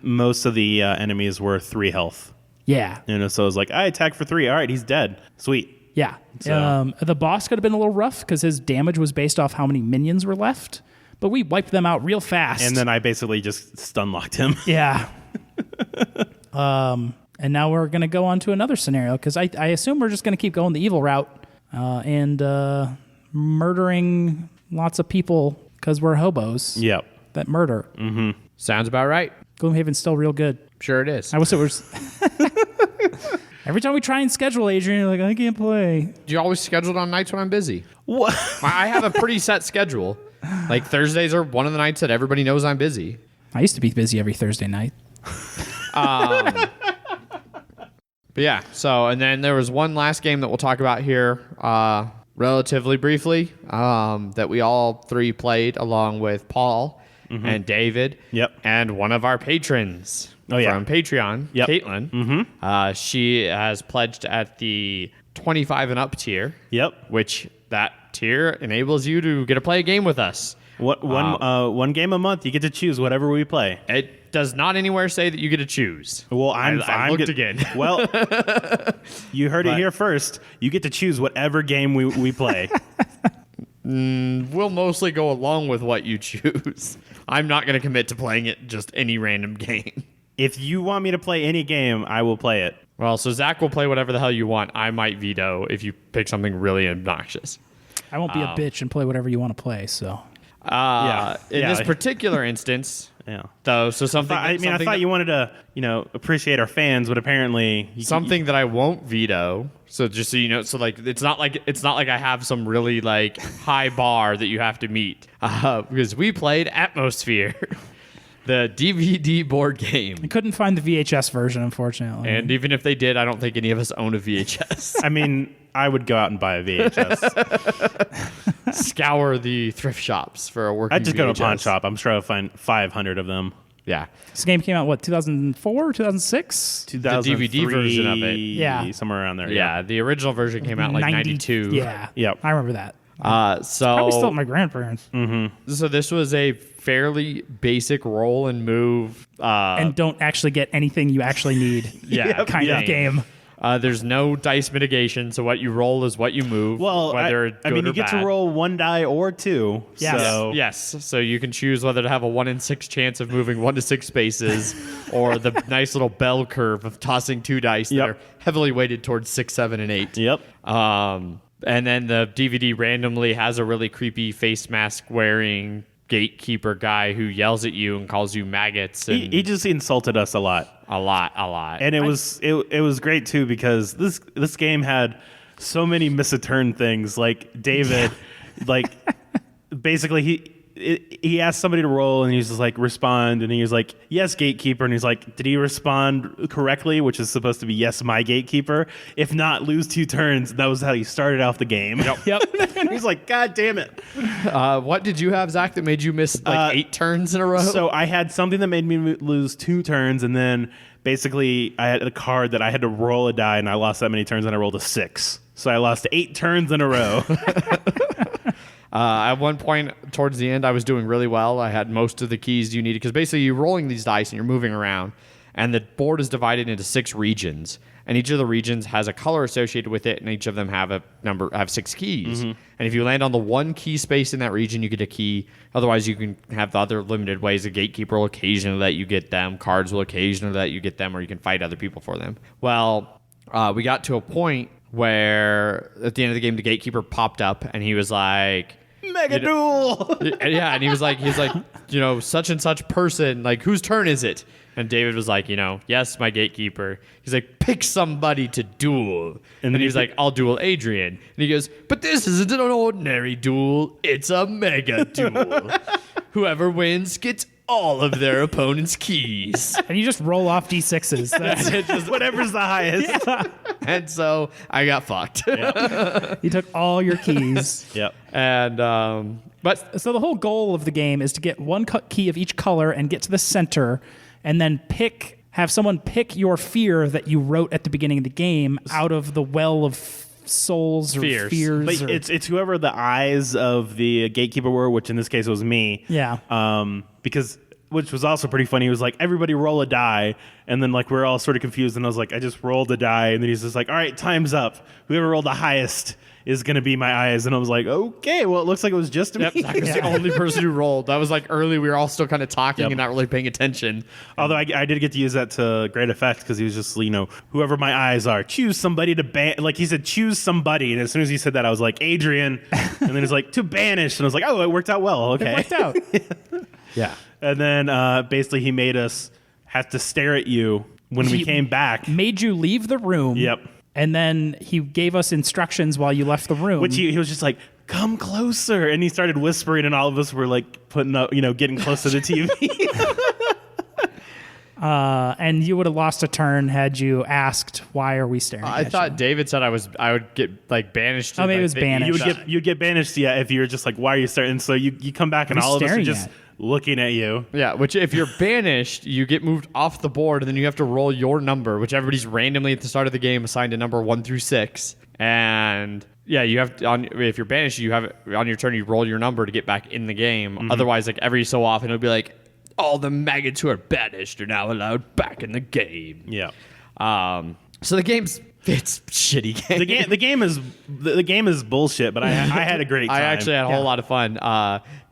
Speaker 2: Most of the enemies were 3 health.
Speaker 3: Yeah.
Speaker 2: So I was like, I attack for 3. All right, he's dead. Sweet.
Speaker 3: Yeah.
Speaker 2: So.
Speaker 3: The boss could have been a little rough because his damage was based off how many minions were left. But we wiped them out real fast.
Speaker 2: And then I basically just stun locked him.
Speaker 3: Yeah. And now we're going to go on to another scenario because I assume we're just going to keep going the evil route and murdering lots of people because we're hobos.
Speaker 2: Yep.
Speaker 3: That murder.
Speaker 1: Mm-hmm. Sounds about right.
Speaker 3: Gloomhaven's still real good.
Speaker 1: Sure it is.
Speaker 3: I wish it was. Every time we try and schedule, Adrian, you're like, I can't play.
Speaker 1: Do you always schedule it on nights when I'm busy?
Speaker 2: What?
Speaker 1: I have a pretty set schedule. Like Thursdays are one of the nights that everybody knows I'm busy.
Speaker 3: I used to be busy every Thursday night.
Speaker 1: But yeah, so, and then there was one last game that we'll talk about here relatively briefly that we all 3 played along with Paul and David.
Speaker 2: Yep.
Speaker 1: And one of our patrons from Patreon, Caitlin. She has pledged at the 25 and up tier.
Speaker 2: Yep.
Speaker 1: Which that tier enables you to get to play a game with us.
Speaker 2: One game a month, you get to choose whatever we play.
Speaker 1: It does not anywhere say that you get to choose.
Speaker 2: Well,
Speaker 1: I looked again.
Speaker 2: Well, you heard it here first. You get to choose whatever game we play.
Speaker 1: We'll mostly go along with what you choose. I'm not going to commit to playing it just any random game.
Speaker 2: If you want me to play any game, I will play it.
Speaker 1: Well, so Zach will play whatever the hell you want. I might veto if you pick something really obnoxious.
Speaker 3: I won't be a bitch and play whatever you want to play, so...
Speaker 1: In this particular instance, though, so something.
Speaker 2: I thought you wanted to, appreciate our fans, but apparently
Speaker 1: something that I won't veto. So just so you know, so like it's not like I have some really like high bar that you have to meet because we played Atmosfear, the DVD board game.
Speaker 3: I couldn't find the VHS version, unfortunately.
Speaker 1: And even if they did, I don't think any of us own a VHS.
Speaker 2: I mean, I would go out and buy a VHS.
Speaker 1: Scour the thrift shops for a working
Speaker 2: I'd just go to a pawn
Speaker 1: VHS.
Speaker 2: shop. I'm sure I'll find 500 of them.
Speaker 1: Yeah.
Speaker 3: This game came out, 2004, 2006?
Speaker 2: 2003,
Speaker 1: DVD version of it.
Speaker 3: Yeah.
Speaker 2: Somewhere around there.
Speaker 1: Yeah, the original version came out like 92.
Speaker 3: Yeah.
Speaker 2: Yep.
Speaker 3: I remember that. Probably still at my grandparents.
Speaker 1: So this was a fairly basic roll and move.
Speaker 3: And don't actually get anything you actually need kind of game.
Speaker 1: There's no dice mitigation, so what you roll is what you move.
Speaker 2: Well,
Speaker 1: whether
Speaker 2: you get to roll 1 die or 2.
Speaker 3: Yes.
Speaker 2: So.
Speaker 1: Yes, so you can choose whether to have a 1 in 6 chance of moving 1 to 6 spaces, or the nice little bell curve of tossing 2 dice that are heavily weighted towards 6, 7, and 8.
Speaker 2: Yep.
Speaker 1: And then the DVD randomly has a really creepy face mask wearing gatekeeper guy who yells at you and calls you maggots. And
Speaker 2: He just insulted us a lot.
Speaker 1: A lot.
Speaker 2: And it was great too because this game had so many miss a turn things. Like David, like basically he asked somebody to roll and he's just like respond and he was like yes gatekeeper and he's like did he respond correctly, which is supposed to be yes my gatekeeper, if not lose 2 turns. That was how he started off the game.
Speaker 3: Yep.
Speaker 2: And he's like god damn it.
Speaker 1: What did you have, Zach, that made you miss 8 turns in a row?
Speaker 2: So I had something that made me lose 2 turns, and then basically I had a card that I had to roll a die, and I lost that many turns, and I rolled a 6. So I lost 8 turns in a row.
Speaker 1: At one point towards the end, I was doing really well. I had most of the keys you needed because basically you're rolling these dice and you're moving around, and the board is divided into 6 regions, and each of the regions has a color associated with it, and each of them have 6 keys. And if you land on the 1 key space in that region, you get a key. Otherwise, you can have the other limited ways. The gatekeeper will occasionally let you get them. Cards will occasionally let you get them, or you can fight other people for them. Well, we got to a point where at the end of the game, the gatekeeper popped up, and he was like,
Speaker 2: Mega duel.
Speaker 1: Yeah, and he's like, such and such person, like, whose turn is it? And David was like, yes, my gatekeeper. He's like, pick somebody to duel. And then he's like, I'll duel Adrian. And he goes, but this isn't an ordinary duel. It's a mega duel. Whoever wins gets all of their opponent's keys.
Speaker 3: And you just roll off D6s. That's
Speaker 2: Just whatever's the highest.
Speaker 1: And so I got fucked.
Speaker 3: You took all your keys.
Speaker 2: Yep.
Speaker 1: And, but
Speaker 3: So the whole goal of the game is to get one key of each color and get to the center, and then have someone pick your fear that you wrote at the beginning of the game out of the well of souls or fears.
Speaker 2: But it's whoever the eyes of the gatekeeper were, which in this case was me.
Speaker 3: Yeah.
Speaker 2: Because which was also pretty funny. He was like, everybody roll a die. And then like we're all sort of confused. And I was like, I just rolled a die. And then he's just like, all right, time's up. Whoever rolled the highest is going to be my eyes. And I was like, okay, well, it looks like it was just me.
Speaker 1: Yep, Zach was the only person who rolled. That was like early. We were all still kind of talking and not really paying attention.
Speaker 2: Although I did get to use that to great effect because he was just, whoever my eyes are, choose somebody to ban. Like he said, choose somebody. And as soon as he said that, I was like, Adrian. And then he's like, to banish. And I was like, oh, it worked out well. Okay.
Speaker 3: It worked out.
Speaker 2: Yeah. And then basically he made us have to stare at you when we came back.
Speaker 3: Made you leave the room.
Speaker 2: Yep.
Speaker 3: And then he gave us instructions while you left the room.
Speaker 2: Which he was just like, come closer. And he started whispering, and all of us were like putting up, getting close to the TV.
Speaker 3: And you would have lost a turn had you asked, why are we staring
Speaker 1: I
Speaker 3: at
Speaker 1: thought
Speaker 3: you?
Speaker 1: David said I would get like banished.
Speaker 3: Oh, maybe
Speaker 1: like,
Speaker 3: it was banished.
Speaker 2: You'd get banished, yeah, if you're just like, why are you starting? So you come back, and
Speaker 3: What are you
Speaker 2: all of us are
Speaker 3: staring
Speaker 2: just
Speaker 3: at?
Speaker 2: looking at you.
Speaker 1: Yeah, which if you're banished, you get moved off the board, and then you have to roll your number, which everybody's randomly at the start of the game assigned a number 1 through 6. And yeah, you have to, if you're banished, you have on your turn you roll your number to get back in the game.
Speaker 2: Mm-hmm.
Speaker 1: Otherwise, like every so often, it'll be like all the maggots who are banished are now allowed back in the game.
Speaker 2: Yeah.
Speaker 1: So the game's it's shitty game.
Speaker 2: The game is bullshit, but I had a great time.
Speaker 1: I actually had a whole lot of fun.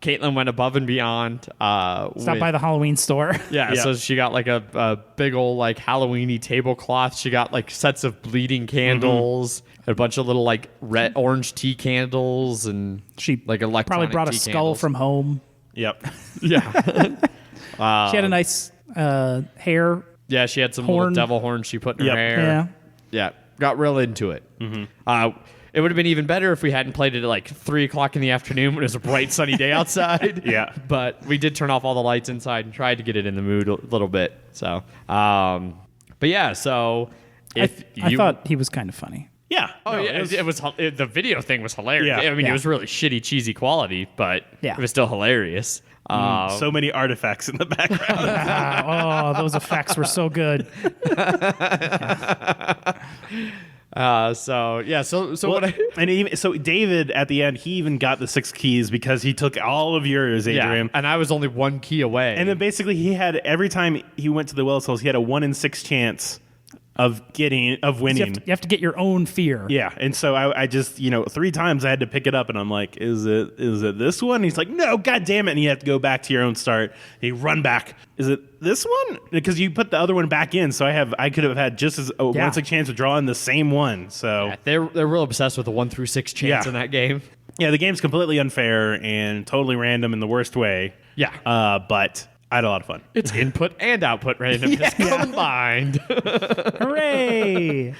Speaker 1: Caitlin went above and beyond.
Speaker 3: Stop by the Halloween store.
Speaker 1: Yeah, so she got like a big old like Halloween-y tablecloth. She got like sets of bleeding candles, a bunch of little like red orange tea candles, and
Speaker 3: She
Speaker 1: like electronic
Speaker 3: probably brought a
Speaker 1: tea
Speaker 3: skull
Speaker 1: candles.
Speaker 3: from home.
Speaker 2: Yep.
Speaker 1: Yeah.
Speaker 3: She had a nice hair.
Speaker 1: Yeah, she had some
Speaker 3: Horn.
Speaker 1: little devil horns she put in
Speaker 2: Yep.
Speaker 1: her hair.
Speaker 3: Yeah.
Speaker 1: Yeah, got real into it. It would have been even better if we hadn't played it at like 3 o'clock in the afternoon when it was a bright, sunny day outside.
Speaker 2: Yeah.
Speaker 1: But we did turn off all the lights inside and tried to get it in the mood a little bit. So, but yeah, so if
Speaker 3: I thought he was kind of funny.
Speaker 2: Yeah.
Speaker 1: Oh,
Speaker 2: No,
Speaker 1: yeah, it was the video thing was hilarious.
Speaker 2: Yeah.
Speaker 1: I mean,
Speaker 3: Yeah.
Speaker 1: it was really shitty, cheesy quality, but
Speaker 3: Yeah.
Speaker 1: it was still hilarious.
Speaker 2: so many artifacts in the background.
Speaker 3: Those effects were so good.
Speaker 2: So David at the end, he even got the 6 keys because he took all of yours, Adrian.
Speaker 1: and I was only 1 key away.
Speaker 2: And then basically he had every time he went to the Well Souls, he had a 1 in 6 chance of winning.
Speaker 3: You have to get your own fear.
Speaker 2: Yeah, and so I just 3 times I had to pick it up, and I'm like, is it this one? And he's like, no, god damn it! And you have to go back to your own start. And you run back. Is it this one? Because you put the other one back in, so I could have had just as 1 in 6 chance of drawing the same one. So
Speaker 1: yeah, they're real obsessed with the 1 through 6 chance in that game.
Speaker 2: yeah, the game's completely unfair and totally random in the worst way.
Speaker 1: Yeah.
Speaker 2: But I had a lot of fun.
Speaker 1: It's input and output randomness combined.
Speaker 3: Hooray!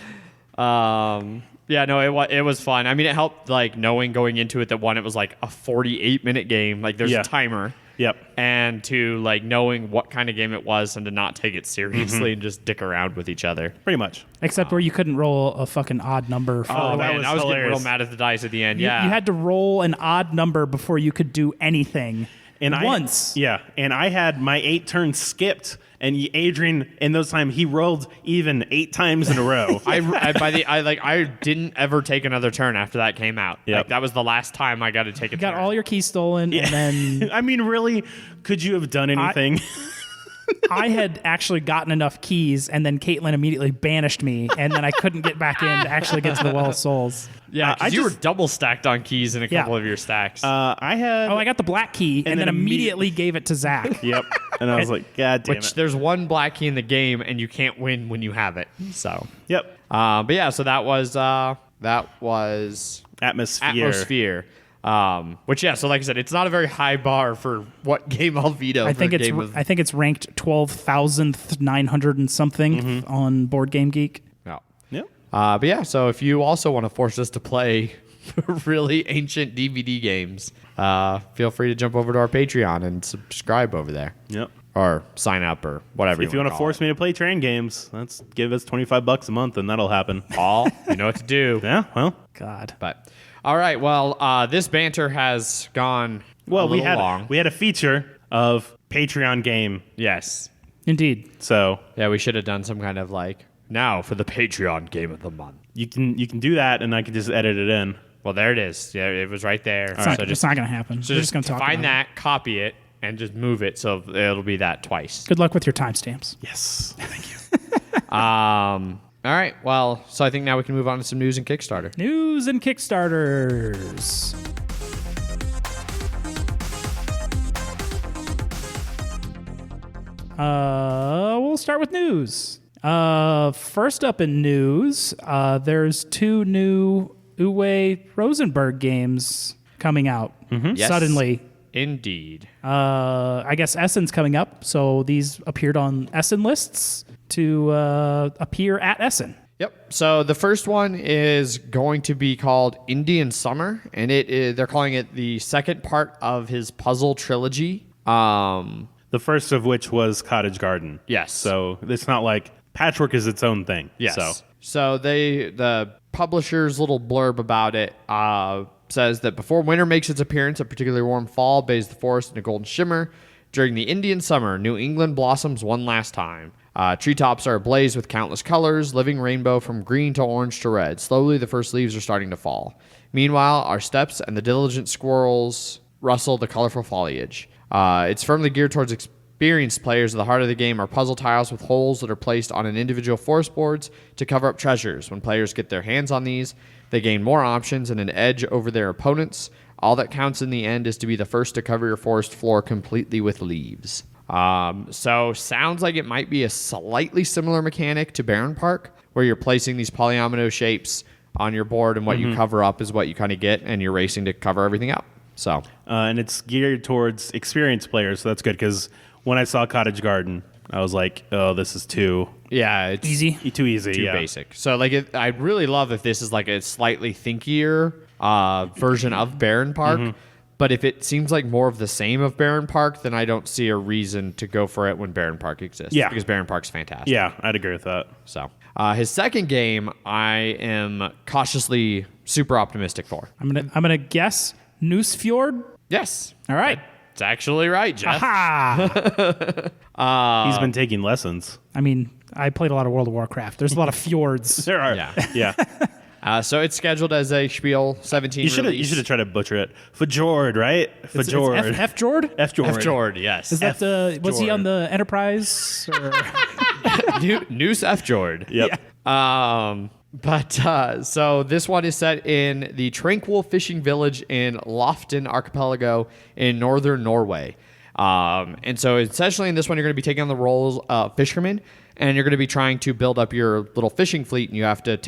Speaker 1: Yeah, no, it was fun. I mean, it helped like knowing going into it that it was like a 48-minute game. Like there's a timer.
Speaker 2: Yep.
Speaker 1: And to like knowing what kind of game it was and to not take it seriously and just dick around with each other.
Speaker 2: Pretty much.
Speaker 3: Except where you couldn't roll a fucking odd number. For
Speaker 1: Oh,
Speaker 2: that
Speaker 1: man,
Speaker 2: was
Speaker 1: I was getting
Speaker 2: hilarious.
Speaker 1: real mad at the dice at the end.
Speaker 3: You
Speaker 1: Yeah.
Speaker 3: had to roll an odd number before you could do anything.
Speaker 2: And
Speaker 3: Once.
Speaker 2: And I had my 8 turns skipped, and Adrian in those times he rolled even 8 times in a row.
Speaker 1: I didn't ever take another turn after that came out.
Speaker 2: Yep.
Speaker 1: Like that was the last time I got to take a
Speaker 3: You got
Speaker 1: turn.
Speaker 3: all your keys stolen, and then
Speaker 2: I mean, really, could you have done anything?
Speaker 3: I had actually gotten enough keys, and then Caitlin immediately banished me, and then I couldn't get back in to actually get to the Well of Souls.
Speaker 1: Yeah, 'cause
Speaker 2: I
Speaker 1: you were
Speaker 2: just-
Speaker 1: double stacked on keys in a couple of your stacks.
Speaker 2: I had.
Speaker 3: Oh, I got the black key, and then immediately gave it to Zach.
Speaker 2: Yep. And I was like, God damn
Speaker 1: Which
Speaker 2: it.
Speaker 1: there's one black key in the game, and you can't win when you have it. So,
Speaker 2: Yep.
Speaker 1: but yeah, so that was
Speaker 2: Atmosfear.
Speaker 1: Atmosfear. Which, yeah, so like I said, it's not a very high bar for what game I'll veto.
Speaker 3: I think it's ranked 12,900 and something on Board Game Geek.
Speaker 1: No.
Speaker 2: Yep.
Speaker 1: But yeah, so if you also want to force us to play really ancient DVD games, feel free to jump over to our Patreon and subscribe over there.
Speaker 2: Yep.
Speaker 1: Or sign up or whatever.
Speaker 2: If you want to force me to play train games, let's give us $25 a month and that'll happen.
Speaker 1: Paul, you know what to do.
Speaker 2: Yeah, well.
Speaker 3: God.
Speaker 1: But all right, well, this banter has gone
Speaker 2: Well,
Speaker 1: a little long.
Speaker 2: we had a feature of Patreon game.
Speaker 1: Yes.
Speaker 3: Indeed.
Speaker 2: So
Speaker 1: Yeah, we should have done some kind of like now for the Patreon game of the month.
Speaker 2: you can do that and I can just edit it in.
Speaker 1: Well, there it is. Yeah, it was right there.
Speaker 3: It's not going to happen.
Speaker 1: So
Speaker 3: We're just going to talk
Speaker 1: find
Speaker 3: about it.
Speaker 1: that, copy it, and just move it so it'll be that twice.
Speaker 3: Good luck with your timestamps.
Speaker 2: Yes. Thank you.
Speaker 1: All right. Well, so I think now we can move on to some news and Kickstarter.
Speaker 3: News and Kickstarters. We'll start with news. First up in news, there's 2 new Uwe Rosenberg games coming out
Speaker 1: Yes.
Speaker 3: suddenly.
Speaker 1: Indeed.
Speaker 3: I guess Essen's coming up, so these appeared on Essen lists to appear at Essen.
Speaker 1: Yep. So the first one is going to be called Indian Summer, and they're calling it the second part of his puzzle trilogy.
Speaker 2: The first of which was Cottage Garden.
Speaker 1: Yes.
Speaker 2: So it's not like Patchwork is its own thing.
Speaker 1: Yes. So the publisher's little blurb about it says that before winter makes its appearance, a particularly warm fall bathes the forest in a golden shimmer. During the Indian summer, New England blossoms one last time. Treetops are ablaze with countless colors, living rainbow from green to orange to red. Slowly, the first leaves are starting to fall. Meanwhile, our steps and the diligent squirrels rustle the colorful foliage. It's firmly geared towards experienced players. At the heart of the game are puzzle tiles with holes that are placed on an individual forest boards to cover up treasures. When players get their hands on these, they gain more options and an edge over their opponents. All that counts in the end is to be the first to cover your forest floor completely with leaves. So sounds like it might be a slightly similar mechanic to Barren Park, where you're placing these polyomino shapes on your board, and what you cover up is what you kind of get, and you're racing to cover everything up. So,
Speaker 2: and it's geared towards experienced players, so that's good because when I saw Cottage Garden, I was like, oh, this is too
Speaker 1: yeah, it's
Speaker 3: Easy.
Speaker 2: too easy.
Speaker 1: too
Speaker 2: Yeah.
Speaker 1: basic. So like, I'd really love if this is like a slightly thinkier version of Barren Park. But if it seems like more of the same of Barren Park, then I don't see a reason to go for it when Barren Park exists.
Speaker 2: Yeah.
Speaker 1: Because Barren Park's fantastic.
Speaker 2: Yeah, I'd agree with that.
Speaker 1: So his second game, I am cautiously super optimistic for.
Speaker 3: I'm gonna guess Nusfjord.
Speaker 1: Yes.
Speaker 3: All right.
Speaker 1: It's actually right, Jeff.
Speaker 3: Ha!
Speaker 2: He's been taking lessons.
Speaker 3: I mean, I played a lot of World of Warcraft. There's a lot of fjords.
Speaker 2: There are.
Speaker 1: Yeah.
Speaker 2: Yeah.
Speaker 1: So it's scheduled as a Spiel 17
Speaker 2: You should
Speaker 1: release.
Speaker 2: have tried to butcher it. Fjord, right? Fjord.
Speaker 3: F-Jord?
Speaker 2: Fjord.
Speaker 1: F-Jord, yes.
Speaker 3: Is that was he on the Enterprise? Or?
Speaker 1: Noose F-Jord.
Speaker 2: Yep.
Speaker 1: So this one is set in the tranquil fishing village in Lofton Archipelago in northern Norway. And so essentially in this one, you're going to be taking on the roles of fisherman, and you're going to be trying to build up your little fishing fleet, and you have to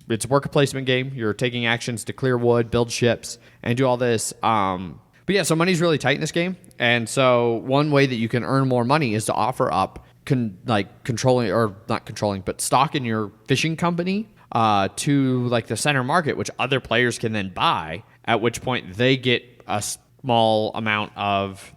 Speaker 1: it's a worker placement game. You're taking actions to clear wood, build ships, and do all this. But yeah, so money's really tight in this game. And so one way that you can earn more money is to offer up stock in your fishing company to like the center market, which other players can then buy, at which point they get a small amount of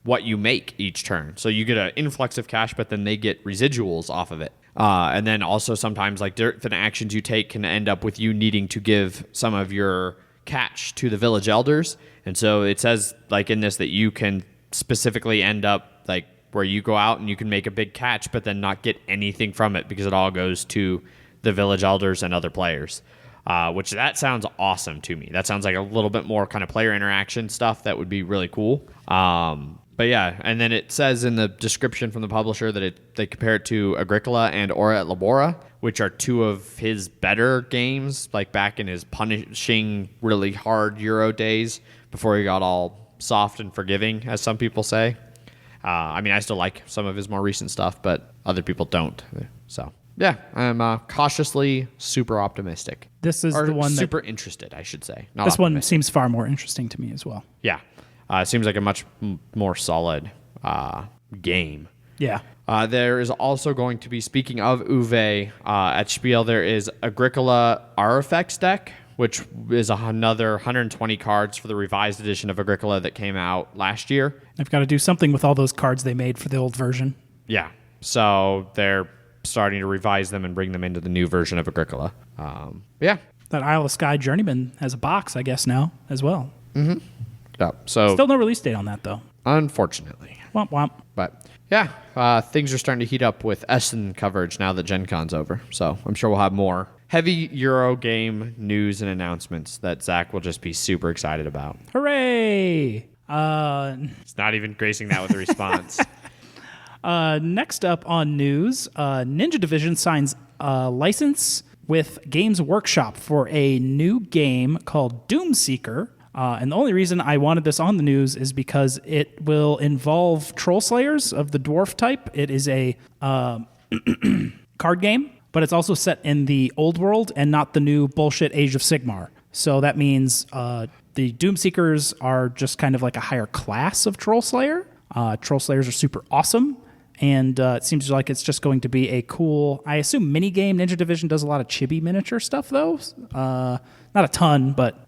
Speaker 1: what you make each turn. So you get an influx of cash, but then they get residuals off of it. And then also sometimes like different actions you take can end up with you needing to give some of your catch to the village elders. And so it says like in this that you can specifically end up like where you go out and you can make a big catch, but then not get anything from it because it all goes to the village elders and other players, which that sounds awesome to me. That sounds like a little bit more kind of player interaction stuff that would be really cool. But yeah, and then it says in the description from the publisher that they compare it to Agricola and Ora et Labora, which are two of his better games, like back in his punishing, really hard Euro days before he got all soft and forgiving, as some people say. I mean, I still like some of his more recent stuff, but other people don't. So yeah, I'm cautiously super optimistic.
Speaker 3: This is
Speaker 1: Or
Speaker 3: the one
Speaker 1: super interested, I should say. Not
Speaker 3: this one
Speaker 1: optimistic.
Speaker 3: seems far more interesting to me as well.
Speaker 1: Yeah. It seems like a much more solid game.
Speaker 3: Yeah.
Speaker 1: There is also going to be, speaking of Uwe, at Spiel, there is Agricola Artifacts deck, which is another 120 cards for the revised edition of Agricola that came out last year.
Speaker 3: I've got to do something with all those cards they made for the old version.
Speaker 1: Yeah. So they're starting to revise them and bring them into the new version of Agricola. Yeah.
Speaker 3: That Isle of Skye Journeyman has a box, I guess, now as well.
Speaker 1: Yeah. So
Speaker 3: Still no release date on that, though.
Speaker 1: unfortunately.
Speaker 3: Womp womp.
Speaker 1: But yeah, things are starting to heat up with Essen coverage now that Gen Con's over. So I'm sure we'll have more heavy Euro game news and announcements that Zach will just be super excited about.
Speaker 3: Hooray!
Speaker 1: It's not even gracing that with a response.
Speaker 3: Next up on news, Ninja Division signs a license with Games Workshop for a new game called Doomseeker. And the only reason I wanted this on the news is because it will involve Troll Slayers of the dwarf type. It is a card game, but it's also set in the old world and not the new bullshit Age of Sigmar. So that means the Doomseekers are just kind of like a higher class of Troll Slayer. Troll Slayers are super awesome. And it seems like it's just going to be a cool, I assume, mini game. Ninja Division does a lot of chibi miniature stuff, though. Not a ton, but...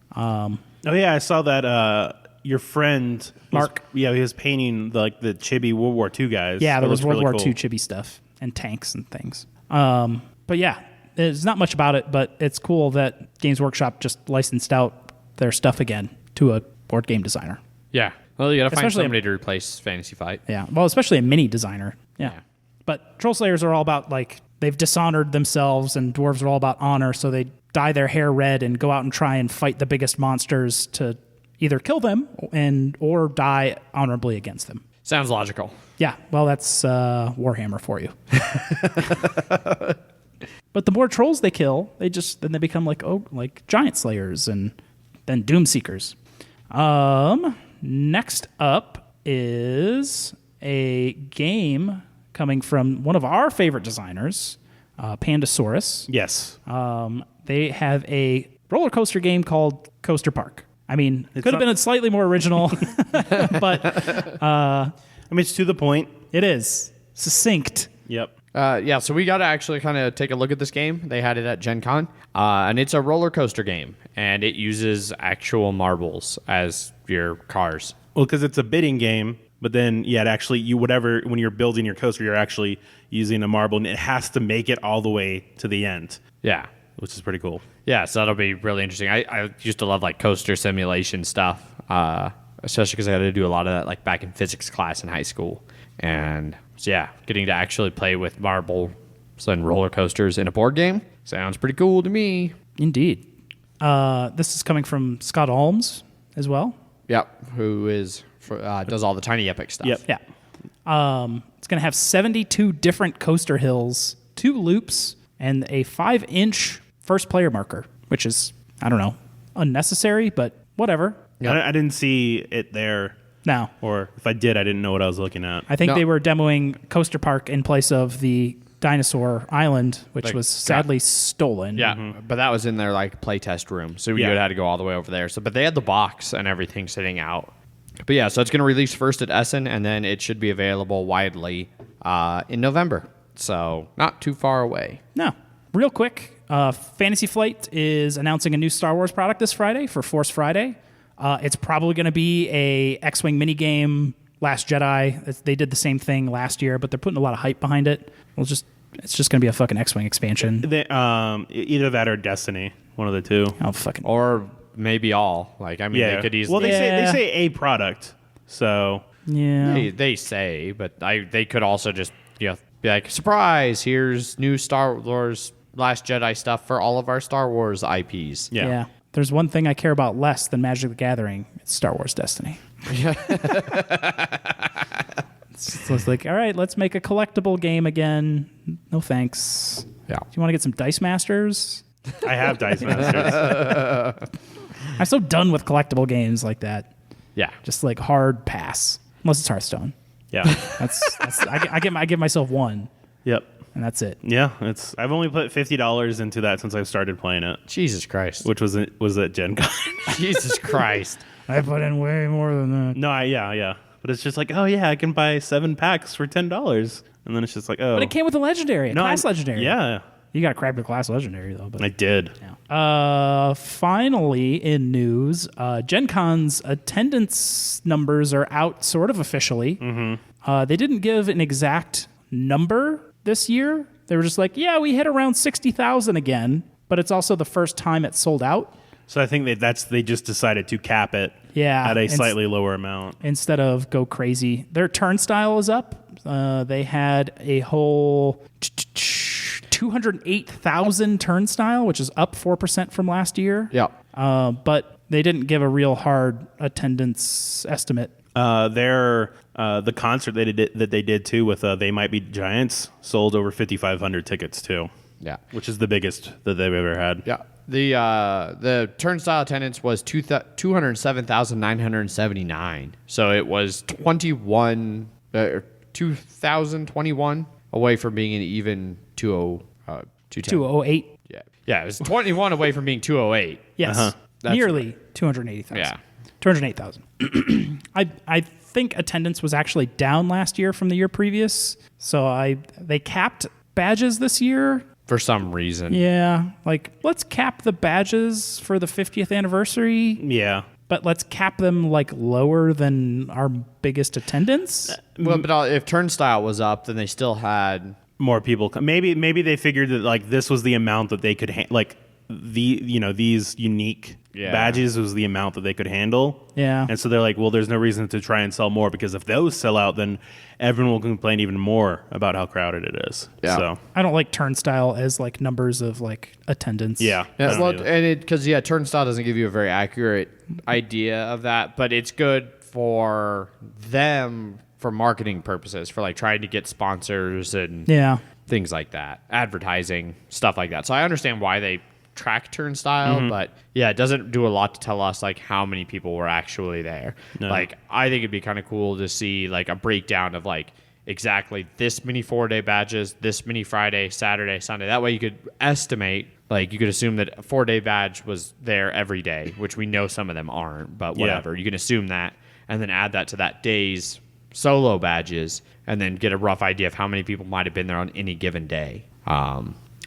Speaker 2: Oh yeah, I saw that your friend
Speaker 3: Mark.
Speaker 2: he was painting the chibi World War II guys.
Speaker 3: Yeah,
Speaker 2: That
Speaker 3: there was
Speaker 2: looks
Speaker 3: World
Speaker 2: really
Speaker 3: War
Speaker 2: cool.
Speaker 3: II chibi stuff and tanks and things. But yeah, there's not much about it, but it's cool that Games Workshop just licensed out their stuff again to a board game designer.
Speaker 1: Yeah. Well, you got to find
Speaker 3: Especially-
Speaker 1: somebody to replace Fantasy Fight.
Speaker 3: Yeah, well, especially a mini designer. Yeah.
Speaker 1: Yeah.
Speaker 3: But Troll Slayers are all about, like, they've dishonored themselves, and dwarves are all about honor, so they dye their hair red and go out and try and fight the biggest monsters to either kill them or die honorably against them.
Speaker 1: Sounds logical.
Speaker 3: Yeah, well, that's Warhammer for you. But the more trolls they kill, then they become like giant slayers and then Doomseekers. Next up is a game coming from one of our favorite designers, Pandasaurus.
Speaker 2: Yes.
Speaker 3: They have a roller coaster game called Coaster Park. I mean, it could have been slightly more original, but
Speaker 2: I mean, it's to the point.
Speaker 3: it is succinct.
Speaker 2: Yep.
Speaker 1: Yeah, so we got to actually kind of take a look at this game. They had it at Gen Con, and it's a roller coaster game, and it uses actual marbles as your cars.
Speaker 2: Well, because it's a bidding game, but then it actually when you're building your coaster, you're actually using a marble, and it has to make it all the way to the end,
Speaker 1: Yeah.
Speaker 2: which is pretty cool.
Speaker 1: Yeah, so that'll be really interesting. I used to love like coaster simulation stuff, especially because I had to do a lot of that like back in physics class in high school. And so yeah, getting to actually play with marbles and roller coasters in a board game sounds pretty cool to me.
Speaker 3: Indeed. This is coming from Scott Alms as well.
Speaker 1: Yep, who is does all the Tiny Epic stuff.
Speaker 2: Yep.
Speaker 3: Yeah. It's going to have 72 different coaster hills, 2 loops, and a 5-inch first player marker, which is, I don't know, unnecessary, but whatever.
Speaker 1: Yep.
Speaker 2: I didn't see it there,
Speaker 3: Now,
Speaker 2: or if I did, I didn't know what I was looking at.
Speaker 3: I think
Speaker 1: No.
Speaker 3: they were demoing Coaster Park in place of the Dinosaur Island, which
Speaker 1: Like,
Speaker 3: was sadly stolen.
Speaker 1: Yeah, but that was in their like playtest room, so we
Speaker 2: Yeah.
Speaker 1: would have had to go all the way over there. So, but they had the box and everything sitting out. But yeah, so it's going to release first at Essen, and then it should be available widely in November. So not too far away.
Speaker 3: No. Real quick, Fantasy Flight is announcing a new Star Wars product this Friday for Force Friday. It's probably going to be a X-Wing minigame, Last Jedi. They did the same thing last year, but they're putting a lot of hype behind it. It's just going to be a fucking X-Wing expansion.
Speaker 2: Either that or Destiny, one of the two.
Speaker 3: Oh, fucking...
Speaker 1: Or maybe all. Like, I mean, they could easily.
Speaker 2: Well, they
Speaker 3: Yeah.
Speaker 2: say a product, so
Speaker 3: Yeah.
Speaker 1: They say, but they could also just be like, surprise! Here's new Star Wars Last Jedi stuff for all of our Star Wars IPs.
Speaker 2: yeah.
Speaker 3: There's one thing I care about less than Magic the Gathering. It's Star Wars Destiny. So it's like, all right, let's make a collectible game again. No thanks.
Speaker 1: Yeah.
Speaker 3: Do you want to get some Dice Masters?
Speaker 2: I have Dice Masters.
Speaker 3: I'm so done with collectible games like that.
Speaker 1: Yeah.
Speaker 3: Just like hard pass. Unless it's Hearthstone.
Speaker 2: Yeah.
Speaker 3: I give myself one.
Speaker 2: Yep.
Speaker 3: and that's it.
Speaker 2: Yeah, I've only put $50 into that since I've started playing it,
Speaker 1: Jesus Christ.
Speaker 2: which was at Gencon.
Speaker 1: Jesus Christ.
Speaker 3: I put in way more than that.
Speaker 2: No, yeah. But it's just like, oh yeah, I can buy 7 packs for $10. And then it's just like, oh.
Speaker 3: But it came with a legendary, class legendary.
Speaker 2: Yeah,
Speaker 3: You got to grab your class legendary, though. But
Speaker 2: I did.
Speaker 3: finally, in news, Gen Con's attendance numbers are out sort of officially. They didn't give an exact number this year. They were just like, yeah, we hit around 60,000 again, but it's also the first time it's sold out.
Speaker 2: So I think they just decided to cap it
Speaker 3: Yeah,
Speaker 2: at a slightly lower amount.
Speaker 3: Instead of go crazy. Their turnstile is up. They had a whole 208,000 turnstile, which is up 4% from last year.
Speaker 1: Yeah.
Speaker 3: But they didn't give a real hard attendance estimate.
Speaker 2: The concert that they did too with They Might Be Giants sold over 5,500 tickets too.
Speaker 1: Yeah.
Speaker 2: Which is the biggest that they've ever had.
Speaker 1: Yeah. The turnstile attendance was 207,979. So it was 2,021 away from being an even 210.
Speaker 3: 208.
Speaker 1: Yeah. Yeah, it was 21 away from being 208.
Speaker 3: Yes. Nearly 280,000.
Speaker 1: Yeah.
Speaker 3: 208,000. I think attendance was actually down last year from the year previous. So they capped badges this year.
Speaker 1: For some reason.
Speaker 3: Yeah. Like, let's cap the badges for the 50th anniversary.
Speaker 2: Yeah.
Speaker 3: But let's cap them like lower than our biggest attendance.
Speaker 1: Well, but if turnstile was up, then they still had
Speaker 2: More people. Maybe they figured that like this was the amount that they could these unique badges was the amount that they could handle.
Speaker 3: Yeah.
Speaker 2: And so they're like, well, there's no reason to try and sell more because if those sell out, then everyone will complain even more about how crowded it is.
Speaker 1: Yeah.
Speaker 2: So
Speaker 3: I don't like turnstile as like numbers of like attendance.
Speaker 2: yeah. I
Speaker 1: Yeah,
Speaker 2: don't
Speaker 1: well,
Speaker 2: either.
Speaker 1: and because turnstile doesn't give you a very accurate idea of that, but it's good for them for marketing purposes, for like trying to get sponsors and things like that, advertising, stuff like that. So I understand why they track turnstile, but yeah, it doesn't do a lot to tell us like how many people were actually there.
Speaker 2: No.
Speaker 1: Like, I think it'd be kind of cool to see like a breakdown of like exactly this many 4-day badges, this many Friday, Saturday, Sunday. That way you could estimate, like you could assume that a 4-day badge was there every day, which we know some of them aren't, but whatever. You can assume that and then add that to that day's solo badges and then get a rough idea of how many people might have been there on any given day.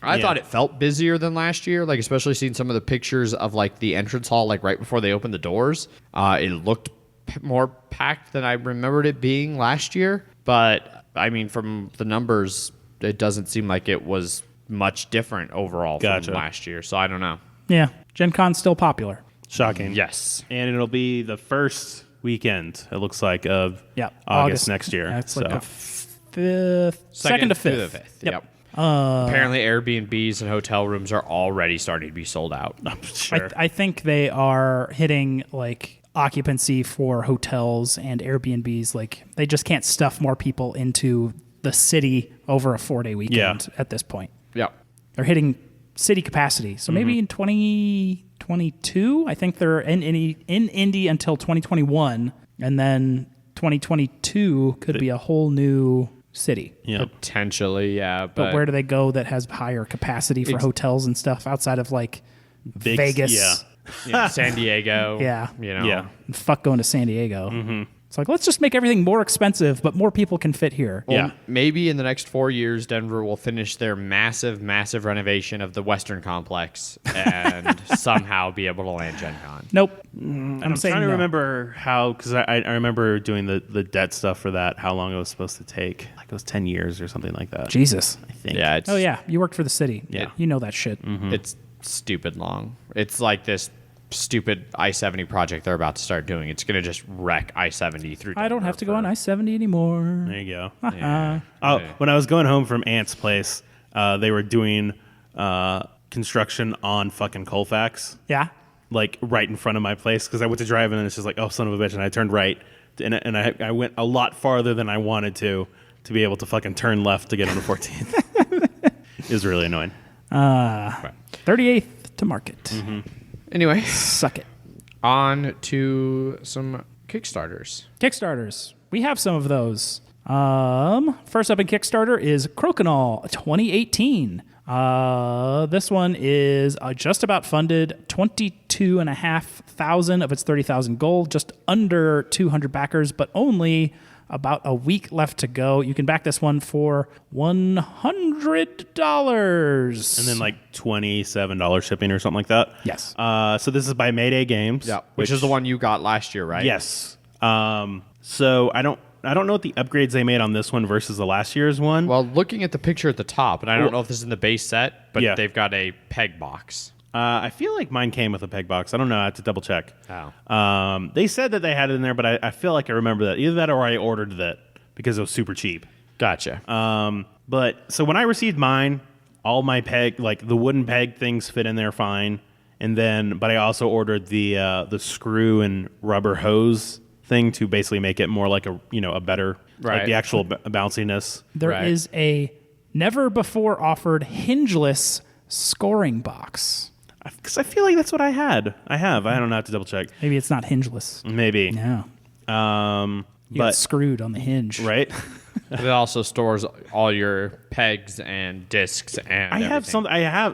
Speaker 1: I thought it felt busier than last year, like especially seeing some of the pictures of like the entrance hall, like right before they opened the doors. It looked more packed than I remembered it being last year. But I mean, from the numbers, it doesn't seem like it was much different overall from last year. So I don't know.
Speaker 3: Yeah. Gen Con's still popular.
Speaker 2: Shocking.
Speaker 1: Yes.
Speaker 2: And it'll be the first weekend, it looks like, of August next year.
Speaker 3: Yeah, it's like
Speaker 2: So.
Speaker 3: the second to fifth.
Speaker 1: the 5th. Yep. Apparently, Airbnbs and hotel rooms are already starting to be sold out.
Speaker 2: Sure.
Speaker 3: I think they are hitting like occupancy for hotels and Airbnbs. Like they just can't stuff more people into the city over a 4-day weekend at this point.
Speaker 1: Yep.
Speaker 3: They're hitting city capacity. So maybe in 2022, I think they're in Indy until 2021, and then 2022 could be a whole new city.
Speaker 2: Yeah.
Speaker 1: Potentially, yeah.
Speaker 3: But where do they go that has higher capacity for hotels and stuff outside of like
Speaker 2: Big-
Speaker 3: Vegas?
Speaker 2: Yeah.
Speaker 1: San Diego.
Speaker 3: Yeah.
Speaker 1: You know.
Speaker 2: Yeah.
Speaker 3: Fuck going to San Diego. It's like, let's just make everything more expensive, but more people can fit here.
Speaker 1: Well, maybe in the next 4 years, Denver will finish their massive, massive renovation of the Western complex and somehow be able to land Gen Con.
Speaker 3: Nope.
Speaker 2: I'm
Speaker 3: saying
Speaker 2: trying to
Speaker 3: no.
Speaker 2: remember how, because I remember doing the debt stuff for that, how long it was supposed to take. Like it was 10 years or something like that.
Speaker 3: Jesus.
Speaker 2: I think.
Speaker 1: Yeah. It's,
Speaker 3: Oh, yeah. You worked for the city.
Speaker 2: Yeah.
Speaker 3: You know that shit.
Speaker 1: It's stupid long. It's like this stupid I-70 project they're about to start doing. It's going to just wreck I-70 through
Speaker 3: I don't
Speaker 1: Denver
Speaker 3: have to go on I-70 anymore.
Speaker 2: There you go.
Speaker 1: Yeah.
Speaker 2: Oh, when I was going home from Aunt's place, they were doing construction on fucking Colfax,
Speaker 3: Yeah.
Speaker 2: like right in front of my place. Because I went to drive in and it's just like, oh, son of a bitch. And I turned right. And I went a lot farther than I wanted to be able to fucking turn left to get on the 14th. It was really annoying.
Speaker 3: 38th to market.
Speaker 1: Anyway,
Speaker 3: Suck it.
Speaker 1: on to some Kickstarters.
Speaker 3: Kickstarters. We have some of those. First up in Kickstarter is Crokinole 2018. This one is just about funded, 22,500 of its 30,000 gold, just under 200 backers, but only about a week left to go. You can back this one for $100.
Speaker 2: And then like $27 shipping or something like that.
Speaker 3: Yes.
Speaker 2: So this is by Mayday Games.
Speaker 1: Yeah, which is the one you got last year, right?
Speaker 2: Yes. So I don't know what the upgrades they made on this one versus the last year's one.
Speaker 1: Well, looking at the picture at the top, and I don't know if this is in the base set, but
Speaker 2: Yeah.
Speaker 1: they've got a peg box.
Speaker 2: I feel like mine came with a peg box. I don't know. I have to double check.
Speaker 1: Oh.
Speaker 2: They said that they had it in there, but I feel like I remember that. Either that or I ordered that because it was super cheap.
Speaker 1: Gotcha.
Speaker 2: But so when I received mine, all my peg, like the wooden peg things fit in there fine. And then, but I also ordered the screw and rubber hose thing to basically make it more like a better, like
Speaker 1: Right.
Speaker 2: the actual bounciness.
Speaker 3: There
Speaker 1: Right.
Speaker 3: is a never before offered hingeless scoring box.
Speaker 2: Because I feel like that's what I had. I don't know. I have to double check.
Speaker 3: Maybe it's not hingeless.
Speaker 2: Maybe.
Speaker 3: No. You got
Speaker 2: But
Speaker 3: screwed on the hinge.
Speaker 2: right.
Speaker 1: It also stores all your pegs and discs and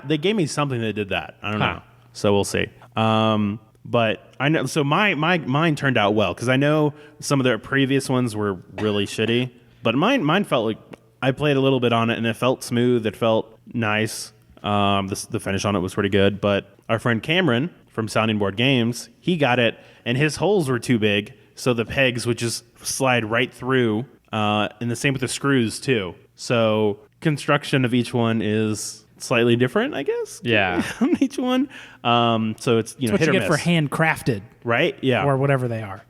Speaker 2: They gave me something that did that. I don't
Speaker 1: Huh.
Speaker 2: know. So we'll see. But I know. So mine turned out well because I know some of their previous ones were really shitty. But mine felt like I played a little bit on it and it felt smooth. It felt nice. The finish on it was pretty good. But our friend Cameron from Sounding Board Games, he got it and his holes were too big, so the pegs would just slide right through. And the same with the screws too. So construction of each one is slightly different, I guess.
Speaker 1: Yeah.
Speaker 2: On each one. So it's
Speaker 3: That's what
Speaker 2: hit
Speaker 3: you
Speaker 2: or
Speaker 3: get
Speaker 2: miss.
Speaker 3: for handcrafted
Speaker 2: Right? Yeah.
Speaker 3: or whatever they are.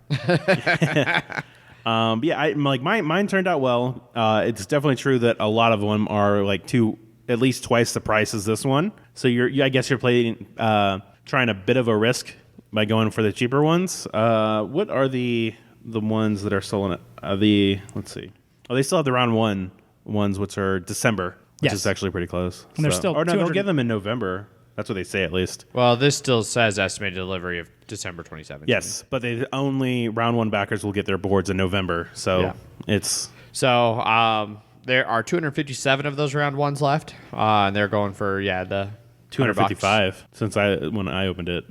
Speaker 2: Yeah. Mine turned out well. It's definitely true that a lot of them are like at least twice the price as this one. So I guess you're playing trying a bit of a risk by going for the cheaper ones. What are the ones that are still in it? Let's see. Oh, they still have the round one ones, which are December, which
Speaker 3: Yes.
Speaker 2: is actually pretty close.
Speaker 3: And they're still
Speaker 2: or no, they'll
Speaker 3: 200
Speaker 2: give them in November. That's what they say at least.
Speaker 1: Well, this still says estimated delivery of December 27th.
Speaker 2: Yes, but they only round one backers will get their boards in November. So
Speaker 1: Yeah.
Speaker 2: it's
Speaker 1: So there are 257 of those round ones left, and they're going for the $255
Speaker 2: since when I opened it.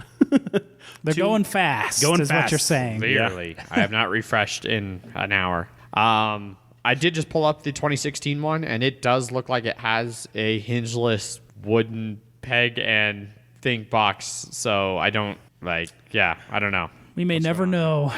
Speaker 3: They're going fast,
Speaker 2: Going
Speaker 3: is what
Speaker 2: fast.
Speaker 3: you're saying.
Speaker 1: Clearly, I have not refreshed in an hour. I did just pull up the 2016 one, and it does look like it has a hingeless wooden peg and think box. So I don't I don't know.
Speaker 3: We may never know.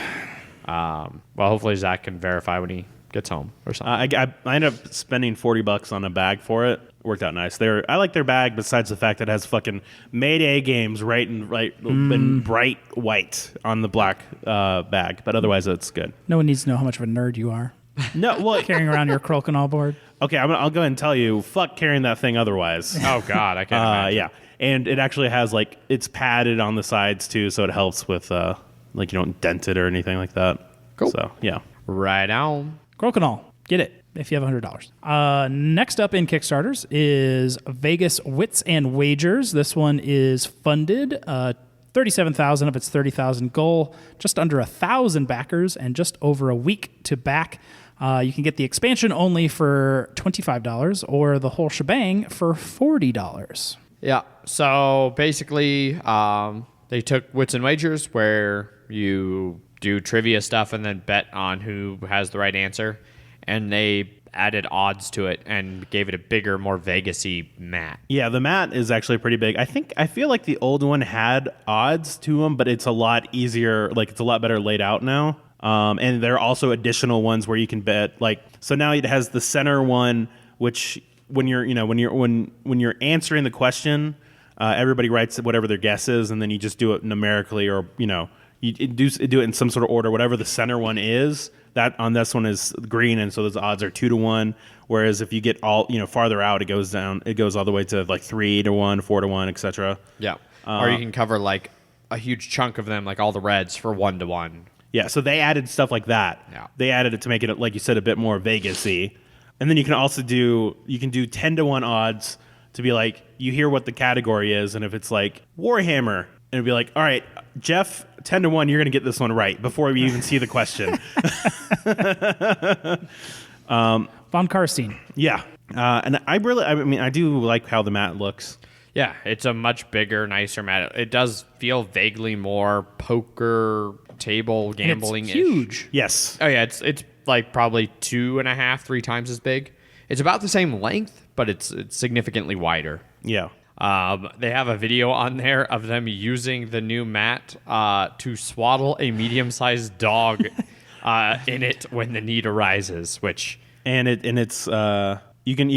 Speaker 1: Well, hopefully Zach can verify when he gets home or something.
Speaker 2: I ended up spending $40 on a bag for it. Worked out nice. I like their bag. Besides the fact that it has fucking Mayday Games in bright white on the black bag, but otherwise it's good.
Speaker 3: No one needs to know how much of a nerd you are
Speaker 2: No, well,
Speaker 3: carrying around your Crokinole board.
Speaker 2: okay. I'll go ahead and tell you. Fuck carrying that thing. Otherwise,
Speaker 1: Oh God, I can't imagine.
Speaker 2: yeah. And it actually has it's padded on the sides too, so it helps with you don't dent it or anything like that.
Speaker 1: Cool.
Speaker 2: So yeah.
Speaker 1: Right on.
Speaker 3: Crokinole, get it if you have $100. Next up in Kickstarters is Vegas Wits and Wagers. This one is funded 37,000 of its 30,000 goal, just under 1,000 backers, and just over a week to back. You can get the expansion only for $25 or the whole shebang for $40.
Speaker 1: Yeah. So basically, they took Wits and Wagers, where you do trivia stuff and then bet on who has the right answer, and they added odds to it and gave it a bigger, more Vegas-y mat.
Speaker 2: Yeah, the mat is actually pretty big. I feel like the old one had odds to them, but it's a lot easier. It's a lot better laid out now. And there are also additional ones where you can bet. So now it has the center one, which when you're answering the question, everybody writes whatever their guess is, and then you just do it numerically, or you do it in some sort of order. Whatever the center one is, that on this one is green, and so those odds are 2-1. Whereas if you get all farther out, it goes down. It goes all the way to 3-1, 4-1, etc.
Speaker 1: Yeah. Or you can cover a huge chunk of them, all the reds, for 1-1.
Speaker 2: Yeah. So they added stuff like that.
Speaker 1: Yeah.
Speaker 2: They added it to make it, like you said, a bit more Vegas-y. And then you can also do 10-1 odds to be you hear what the category is, and if it's Warhammer, and it'd be all right, Jeff, 10-1, you're going to get this one right before we even see the question.
Speaker 3: Von Karstein.
Speaker 2: Yeah. And I do like how the mat looks.
Speaker 1: Yeah, it's a much bigger, nicer mat. It does feel vaguely more poker table gambling.
Speaker 3: It's huge.
Speaker 2: Yes.
Speaker 1: Oh yeah, it's like probably 2.5, 3 times as big. It's about the same length, but it's significantly wider.
Speaker 2: Yeah.
Speaker 1: They have a video on there of them using the new mat to swaddle a medium-sized dog in it when the need arises. Which
Speaker 2: it's you can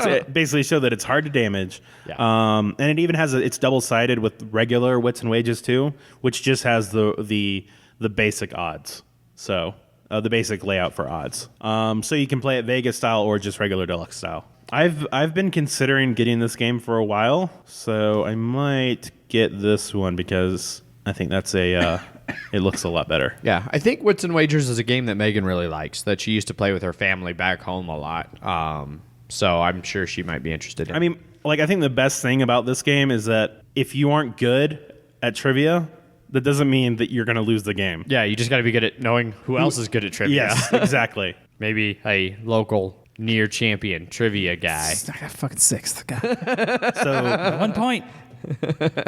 Speaker 2: it basically show that it's hard to damage.
Speaker 1: Yeah.
Speaker 2: And it even has it's double-sided with regular wits and wages too, which just has the basic odds. So the basic layout for odds. So you can play it Vegas style or just regular deluxe style. I've been considering getting this game for a while, so I might get this one because I think that's it looks a lot better.
Speaker 1: yeah, I think Wits and Wagers is a game that Megan really likes, that she used to play with her family back home a lot. So I'm sure she might be interested in it.
Speaker 2: I mean, I think the best thing about this game is that if you aren't good at trivia, that doesn't mean that you're going to lose the game.
Speaker 1: Yeah, you just got to be good at knowing who else is good at trivia.
Speaker 2: Yes, exactly.
Speaker 1: Maybe a local near champion trivia guy.
Speaker 3: I got fucking 6th. God.
Speaker 2: So
Speaker 3: 1 point.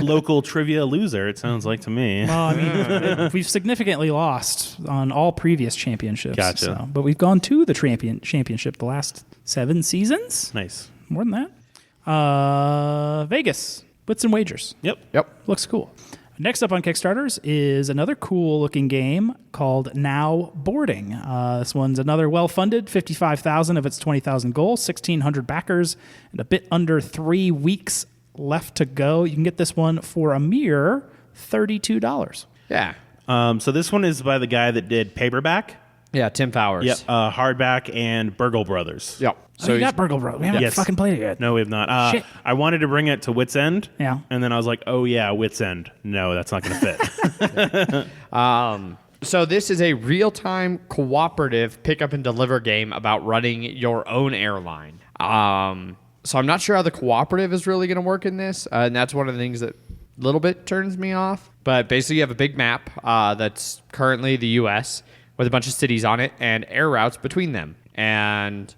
Speaker 2: local trivia loser, it sounds like to me.
Speaker 3: Well, I mean, we've significantly lost on all previous championships.
Speaker 2: Gotcha.
Speaker 3: But we've gone to the championship the last 7 seasons.
Speaker 2: Nice.
Speaker 3: More than that. Vegas. Wits and Wagers.
Speaker 2: Yep.
Speaker 3: Looks cool. Next up on Kickstarters is another cool-looking game called Now Boarding. This one's another well-funded, $55,000 of its $20,000 goal, 1,600 backers, and a bit under 3 weeks left to go. You can get this one for a mere $32.
Speaker 1: Yeah.
Speaker 2: So this one is by the guy that did Paperback.
Speaker 1: Yeah, Tim Fowers.
Speaker 2: Yep. Hardback and Burgle Brothers.
Speaker 1: Yep.
Speaker 3: So you got Burgle Bro. We haven't
Speaker 2: Yes.
Speaker 3: fucking played it yet.
Speaker 2: No, we have not.
Speaker 3: Shit.
Speaker 2: I wanted to bring it to Wits End.
Speaker 3: Yeah.
Speaker 2: And then I was like, oh yeah, Wits End. No, that's not going to fit.
Speaker 1: So this is a real-time cooperative pick-up and deliver game about running your own airline. So I'm not sure how the cooperative is really going to work in this, and that's one of the things that a little bit turns me off. But basically, you have a big map that's currently the U.S. with a bunch of cities on it and air routes between them. And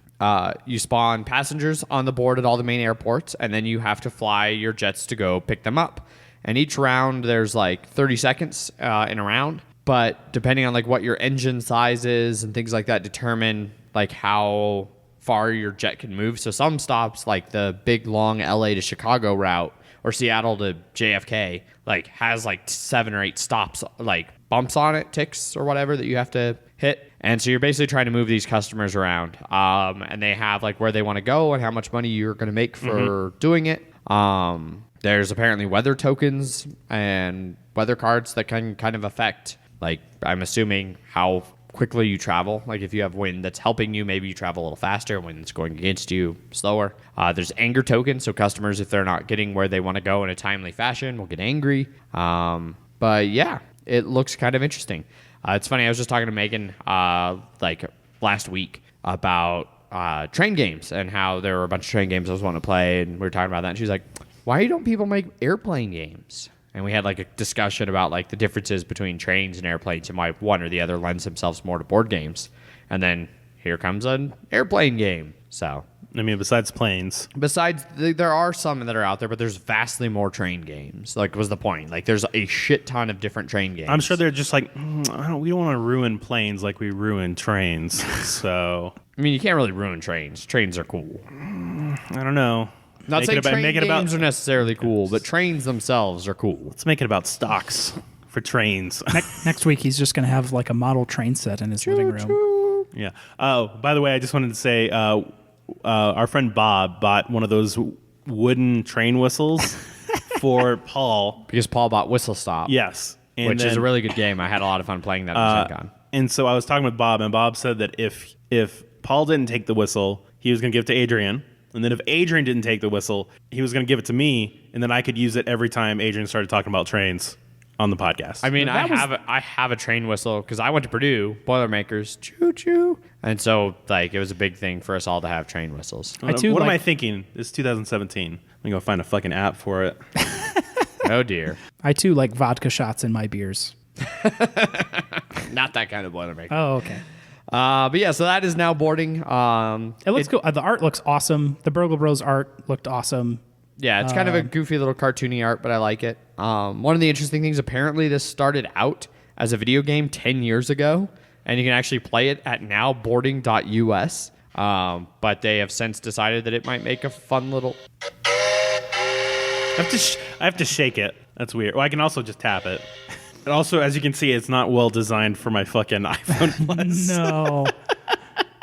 Speaker 1: you spawn passengers on the board at all the main airports, and then you have to fly your jets to go pick them up. And each round, there's like 30 seconds in a round. But depending on like what your engine size is and things like that, determine like how far your jet can move. So some stops, like the big long LA to Chicago route or Seattle to JFK, like has like 7 or 8 stops, like bumps on it, ticks or whatever that you have to hit. And so you're basically trying to move these customers around. And they have like where they want to go and how much money you're going to make for doing it. There's apparently weather tokens and weather cards that can kind of affect, like, I'm assuming how quickly you travel. Like if you have wind that's helping you, maybe you travel a little faster. When it's going against you, slower. There's anger tokens. So customers, if they're not getting where they want to go in a timely fashion, will get angry. But yeah, it looks kind of interesting. It's funny. I was just talking to Megan like last week about train games and how there were a bunch of train games I was wanting to play. And we were talking about that. And she's like, why don't people make airplane games? And we had like a discussion about like the differences between trains and airplanes and why one or the other lends themselves more to board games. And then here comes an airplane game. So,
Speaker 2: I mean, besides planes.
Speaker 1: there are some that are out there, but there's vastly more train games. Like was the point. Like there's a shit ton of different train games.
Speaker 2: I'm sure they're just like, we don't want to ruin planes like we ruin trains. So,
Speaker 1: I mean, you can't really ruin trains. Trains are cool.
Speaker 2: I don't know.
Speaker 1: Not saying train games are necessarily cool, but trains themselves are cool.
Speaker 2: Let's make it about stocks for trains.
Speaker 3: Next week, he's just going to have like a model train set in his living room.
Speaker 2: Yeah. Oh, by the way, I just wanted to say our friend Bob bought one of those wooden train whistles for Paul.
Speaker 1: Because Paul bought Whistle Stop.
Speaker 2: Yes.
Speaker 1: Which is a really good game. I had a lot of fun playing that at Gencon.
Speaker 2: And so I was talking with Bob, and Bob said that if Paul didn't take the whistle, he was going to give it to Adrian. And then if Adrian didn't take the whistle, he was going to give it to me, and then I could use it every time Adrian started talking about trains on the podcast.
Speaker 1: I mean, I have a train whistle because I went to Purdue, Boilermakers, choo choo, and so like it was a big thing for us all to have train whistles.
Speaker 2: What am I thinking? It's 2017. I'm going to find a fucking app for it.
Speaker 1: Oh dear.
Speaker 3: I too like vodka shots in my beers.
Speaker 1: Not that kind of Boilermaker.
Speaker 3: Oh, okay.
Speaker 1: But yeah, so that is now boarding.
Speaker 3: It looks cool. The art looks awesome. The Burgle Bros art looked awesome.
Speaker 1: Yeah, it's kind of a goofy little cartoony art, but I like it. One of the interesting things, apparently this started out as a video game 10 years ago, and you can actually play it at nowboarding.us. But they have since decided that it might make a fun little...
Speaker 2: I have to shake it. That's weird. Well, I can also just tap it. And also, as you can see, it's not well designed for my fucking iPhone Plus.
Speaker 3: No.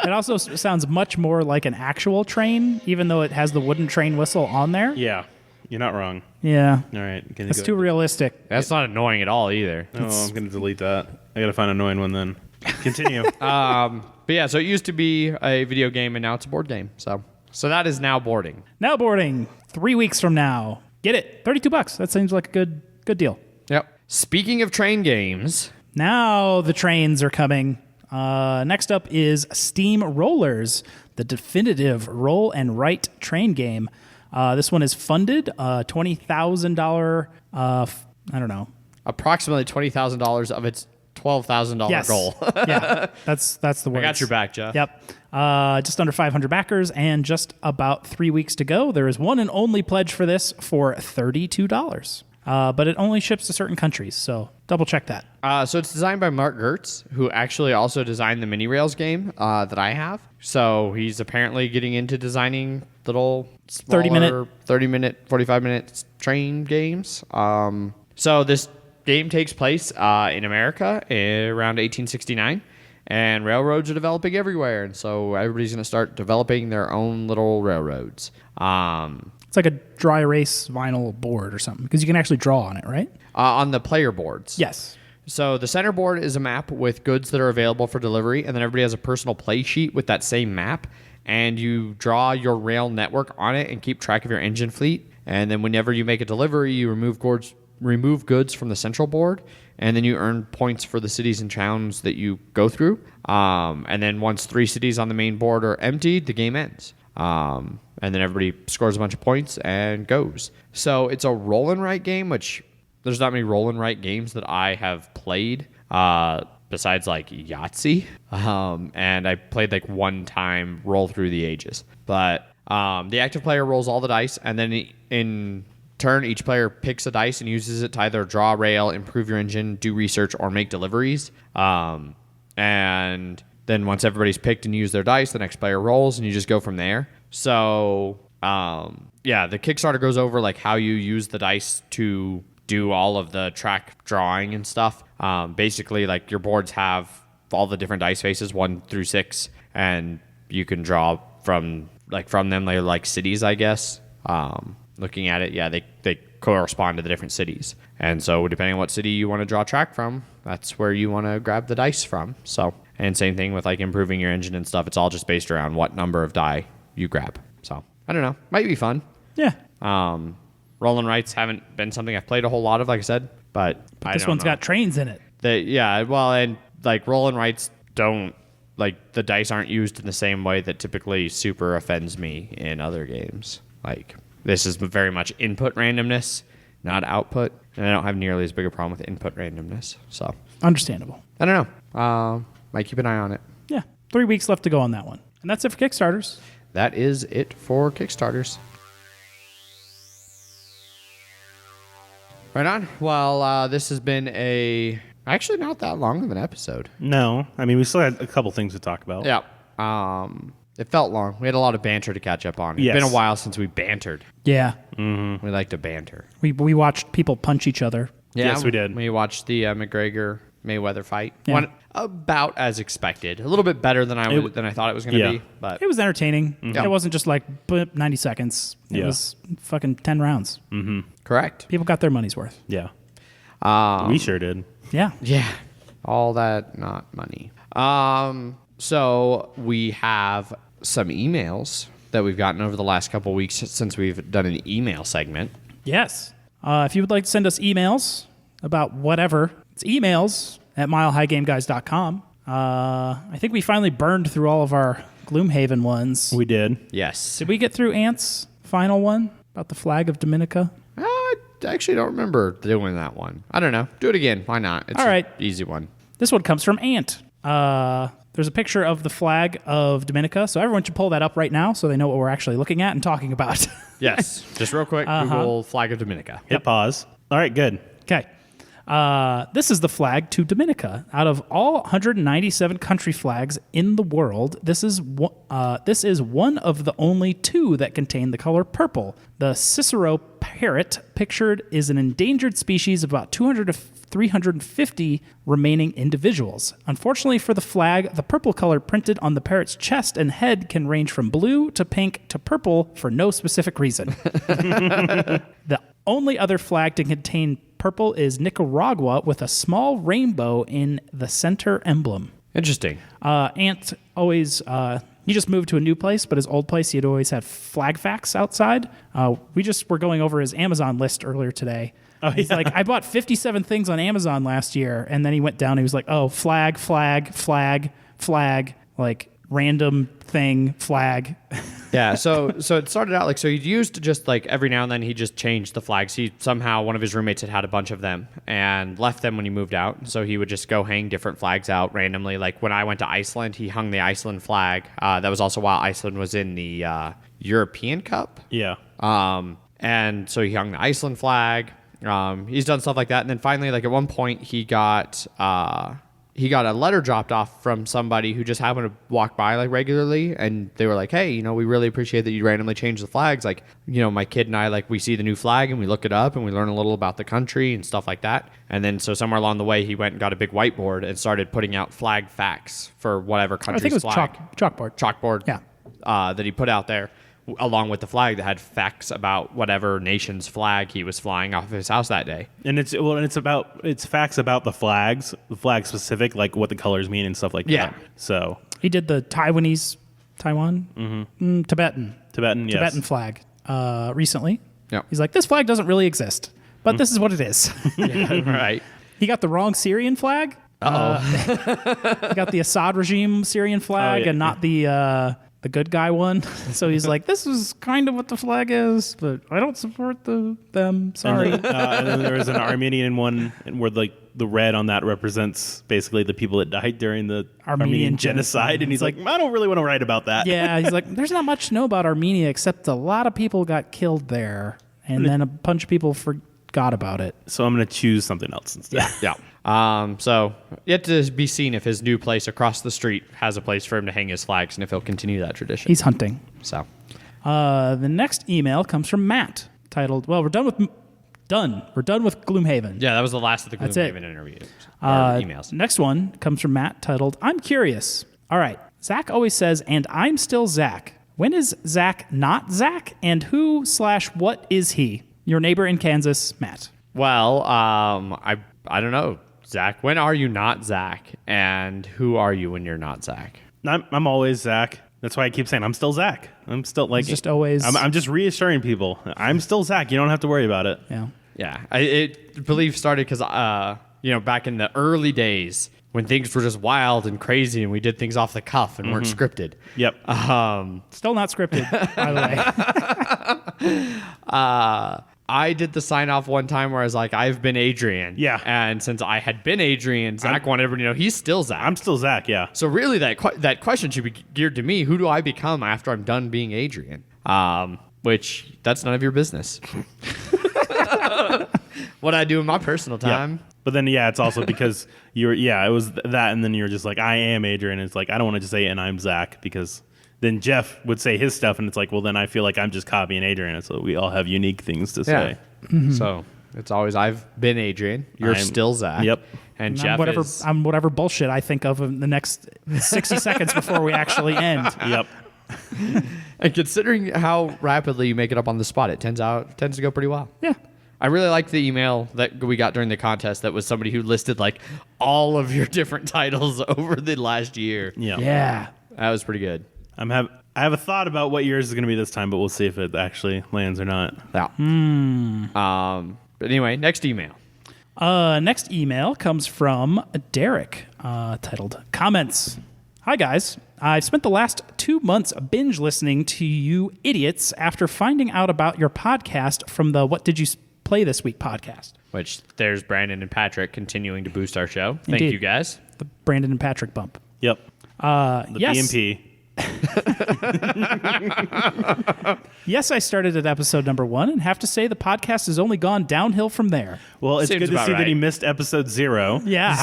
Speaker 3: It also sounds much more like an actual train, even though it has the wooden train whistle on there.
Speaker 2: Yeah, you're not wrong.
Speaker 3: Yeah.
Speaker 2: All right.
Speaker 3: That's too realistic.
Speaker 1: That's not annoying at all either.
Speaker 2: Oh, I'm going to delete that. I got to find an annoying one then. Continue.
Speaker 1: But yeah, so it used to be a video game, and now it's a board game. So that is now boarding.
Speaker 3: Now boarding. 3 weeks from now. Get it. $32. That seems like a good deal.
Speaker 1: Yep. Speaking of train games...
Speaker 3: Now the trains are coming. Next up is Steamrollers, the definitive roll and write train game. This one is funded, $20,000. I don't know.
Speaker 1: Approximately $20,000 of its $12,000 goal.
Speaker 3: Yeah, that's the word.
Speaker 1: I got your back, Jeff.
Speaker 3: Yep. Just under 500 backers and just about 3 weeks to go. There is one and only pledge for this for $32. But it only ships to certain countries, so double check that.
Speaker 1: So it's designed by Mark Gertz, who actually also designed the Minirails game that I have. So he's apparently getting into designing little 30-minute, 45-minute train games. So this game takes place in America around 1869, and railroads are developing everywhere, and so everybody's going to start developing their own little railroads.
Speaker 3: It's like a dry erase vinyl board or something, because you can actually draw on it, right?
Speaker 1: On the player boards.
Speaker 3: Yes.
Speaker 1: So the center board is a map with goods that are available for delivery, and then everybody has a personal play sheet with that same map, and you draw your rail network on it and keep track of your engine fleet. And then whenever you make a delivery, you remove goods from the central board, and then you earn points for the cities and towns that you go through. And then once 3 cities on the main board are emptied, the game ends. And then everybody scores a bunch of points and goes. So it's a roll and write game, which there's not many roll and write games that I have played besides like Yahtzee. And I played like one time Roll Through the Ages. But the active player rolls all the dice, and then in turn, each player picks a dice and uses it to either draw rail, improve your engine, do research, or make deliveries. And then once everybody's picked and used their dice, the next player rolls, and you just go from there. So, yeah, the Kickstarter goes over like how you use the dice to do all of the track drawing and stuff. Basically, like your boards have all the different dice faces, 1 through 6, and you can draw from them. They're like cities, I guess. Looking at it, yeah, they correspond to the different cities. And so depending on what city you want to draw track from, that's where you want to grab the dice from. So, and same thing with like improving your engine and stuff. It's all just based around what number of die you grab. So, I don't know. Might be fun.
Speaker 3: Yeah.
Speaker 1: Roll and writes haven't been something I've played a whole lot of, like I said, but
Speaker 3: This one's got trains in it.
Speaker 1: And like roll and writes don't, like the dice aren't used in the same way that typically super offends me in other games. Like, this is very much input randomness, not output. And I don't have nearly as big a problem with input randomness. So,
Speaker 3: Understandable.
Speaker 1: I don't know. Might keep an eye on it.
Speaker 3: Yeah. 3 weeks left to go on that one. And that's it for Kickstarters.
Speaker 1: That is it for Kickstarters. Right on. Well, this has been actually not that long of an episode.
Speaker 2: No. I mean, we still had a couple things to talk about.
Speaker 1: Yeah. It felt long. We had a lot of banter to catch up on. It's been a while since we bantered.
Speaker 3: Yeah.
Speaker 2: Mm-hmm.
Speaker 1: We like to banter.
Speaker 3: We watched people punch each other.
Speaker 1: Yeah,
Speaker 2: Yes, we did.
Speaker 1: We watched the McGregor-Mayweather fight.
Speaker 3: Yeah.
Speaker 1: One about as expected. A little bit better than I thought it was going to be. But
Speaker 3: It was entertaining.
Speaker 1: Yeah.
Speaker 3: It wasn't just like 90 seconds. It was fucking 10 rounds.
Speaker 1: correct.
Speaker 3: People got their money's worth.
Speaker 2: Yeah. We sure did.
Speaker 3: Yeah.
Speaker 1: Yeah. All that not money. So we have some emails that we've gotten over the last couple weeks since we've done an email segment.
Speaker 3: Yes. If you would like to send us emails about whatever, it's emails@milehighgameguys.com. I think we finally burned through all of our Gloomhaven ones.
Speaker 2: We did.
Speaker 1: Yes.
Speaker 3: Did we get through Ant's final one about the flag of Dominica?
Speaker 1: I actually don't remember doing that one. I don't know. Do it again. Why not? It's
Speaker 3: All right.
Speaker 1: an easy one.
Speaker 3: This one comes from Ant. There's there's a picture of the flag of Dominica. So everyone should pull that up right now so they know what we're actually looking at and talking about.
Speaker 1: Yes. Just real quick, Google flag of Dominica.
Speaker 2: Hit pause. All right, good.
Speaker 3: Okay. This is the flag to Dominica. Out of all 197 country flags in the world, this is one of the only two that contain the color purple. The Cicero parrot pictured is an endangered species of about 200 to 350 remaining individuals. Unfortunately for the flag, the purple color printed on the parrot's chest and head can range from blue to pink to purple for no specific reason. The only other flag to contain purple is Nicaragua with a small rainbow in the center emblem.
Speaker 1: Interesting.
Speaker 3: Ant always, he just moved to a new place, but his old place, he'd always had flag facts outside. We just were going over his Amazon list earlier today. He's like, I bought 57 things on Amazon last year. And then he went down and he was like, oh, flag, like random thing, flag.
Speaker 1: Yeah, so it started out like, so he used to just like every now and then he just changed the flags. One of his roommates had a bunch of them and left them when he moved out. So he would just go hang different flags out randomly. Like when I went to Iceland, he hung the Iceland flag. That was also while Iceland was in the European Cup.
Speaker 2: Yeah.
Speaker 1: And so he hung the Iceland flag. He's done stuff like that. And then finally, like at one point he got a letter dropped off from somebody who just happened to walk by like regularly. And they were like, hey, we really appreciate that you randomly change the flags. Like, my kid and I, like we see the new flag and we look it up and we learn a little about the country and stuff like that. And then so somewhere along the way, he went and got a big whiteboard and started putting out flag facts for whatever country's
Speaker 3: I think it was
Speaker 1: flag.
Speaker 3: chalkboard.
Speaker 1: Yeah. That he put out there, along with the flag that had facts about whatever nation's flag he was flying off of his house that day.
Speaker 2: And it's facts about the flag specific, like what the colors mean and stuff like that. So
Speaker 3: He did the Taiwan, Tibetan flag recently.
Speaker 1: Yep.
Speaker 3: He's like, this flag doesn't really exist, but this is what it is.
Speaker 1: Right.
Speaker 3: He got the wrong Syrian flag. He got the Assad regime Syrian flag and not the good guy one. So he's like, this is kind of what the flag is, but I don't support them. Sorry.
Speaker 2: And then there was an Armenian one where like the red on that represents basically the people that died during the Armenian genocide. And he's like, I don't really want to write about that.
Speaker 3: Yeah, he's like, there's not much to know about Armenia except a lot of people got killed there, and then a bunch of people forgot about it.
Speaker 2: So I'm going to choose something else instead.
Speaker 1: Yeah. So yet to be seen if his new place across the street has a place for him to hang his flags and if he'll continue that tradition.
Speaker 3: He's hunting.
Speaker 1: So
Speaker 3: the next email comes from Matt, titled, well, we're done with Gloomhaven.
Speaker 1: yeah, that was the last of the
Speaker 3: That's it.
Speaker 1: Gloomhaven interviews or emails.
Speaker 3: Next one comes from Matt, titled, I'm curious. All right. Zach always says, and I'm still Zach. When is Zach not Zach? And who/what is he? Your neighbor in Kansas, Matt.
Speaker 1: Well, I don't know. Zach, when are you not Zach? And who are you when you're not Zach?
Speaker 2: I'm always Zach. That's why I keep saying I'm still Zach. I'm still like
Speaker 3: Just always.
Speaker 2: I'm just reassuring people. I'm still Zach. You don't have to worry about it.
Speaker 3: Yeah.
Speaker 1: Yeah, I believe started because back in the early days when things were just wild and crazy and we did things off the cuff and weren't scripted.
Speaker 2: Yep.
Speaker 3: Still not scripted, by the way.
Speaker 1: I did the sign off one time where I was like, I've been Adrian.
Speaker 2: Yeah.
Speaker 1: And since I had been Adrian, Zach wanted everybody to know he's still Zach.
Speaker 2: I'm still Zach. Yeah.
Speaker 1: So really that question should be geared to me. Who do I become after I'm done being Adrian? Which that's none of your business. What I do in my personal time.
Speaker 2: Yep. But then, it's also because it was that. And then you're just like, I am Adrian. And it's like, I don't want to just say, and I'm Zach, because then Jeff would say his stuff. And it's like, well, then I feel like I'm just copying Adrian. And so we all have unique things to say.
Speaker 1: Mm-hmm. So it's always, I've been Adrian. You're still Zach.
Speaker 2: Yep.
Speaker 1: And
Speaker 3: Jeff I'm whatever bullshit I think of in the next 60 seconds before we actually end.
Speaker 2: Yep.
Speaker 1: And considering how rapidly you make it up on the spot, it tends to go pretty well.
Speaker 3: Yeah.
Speaker 1: I really liked the email that we got during the contest that was somebody who listed like all of your different titles over the last year.
Speaker 3: Yeah.
Speaker 1: That was pretty good.
Speaker 2: I have a thought about what yours is going to be this time, but we'll see if it actually lands or not.
Speaker 1: Yeah. But anyway, next email.
Speaker 3: Next email comes from Derek, titled Comments. Hi, guys. I've spent the last 2 months binge listening to you idiots after finding out about your podcast from the What Did You Play This Week podcast.
Speaker 1: Which there's Brandon and Patrick continuing to boost our show. Thank
Speaker 3: Indeed.
Speaker 1: you, guys.
Speaker 3: The Brandon and Patrick bump.
Speaker 2: Yep.
Speaker 3: Yes.
Speaker 2: BMP.
Speaker 3: Yes, I started at episode number 1 and have to say the podcast has only gone downhill from there.
Speaker 2: Well, it's
Speaker 1: Seems
Speaker 2: good to
Speaker 1: about
Speaker 2: see that he
Speaker 1: right.
Speaker 2: missed episode 0.
Speaker 3: Yeah.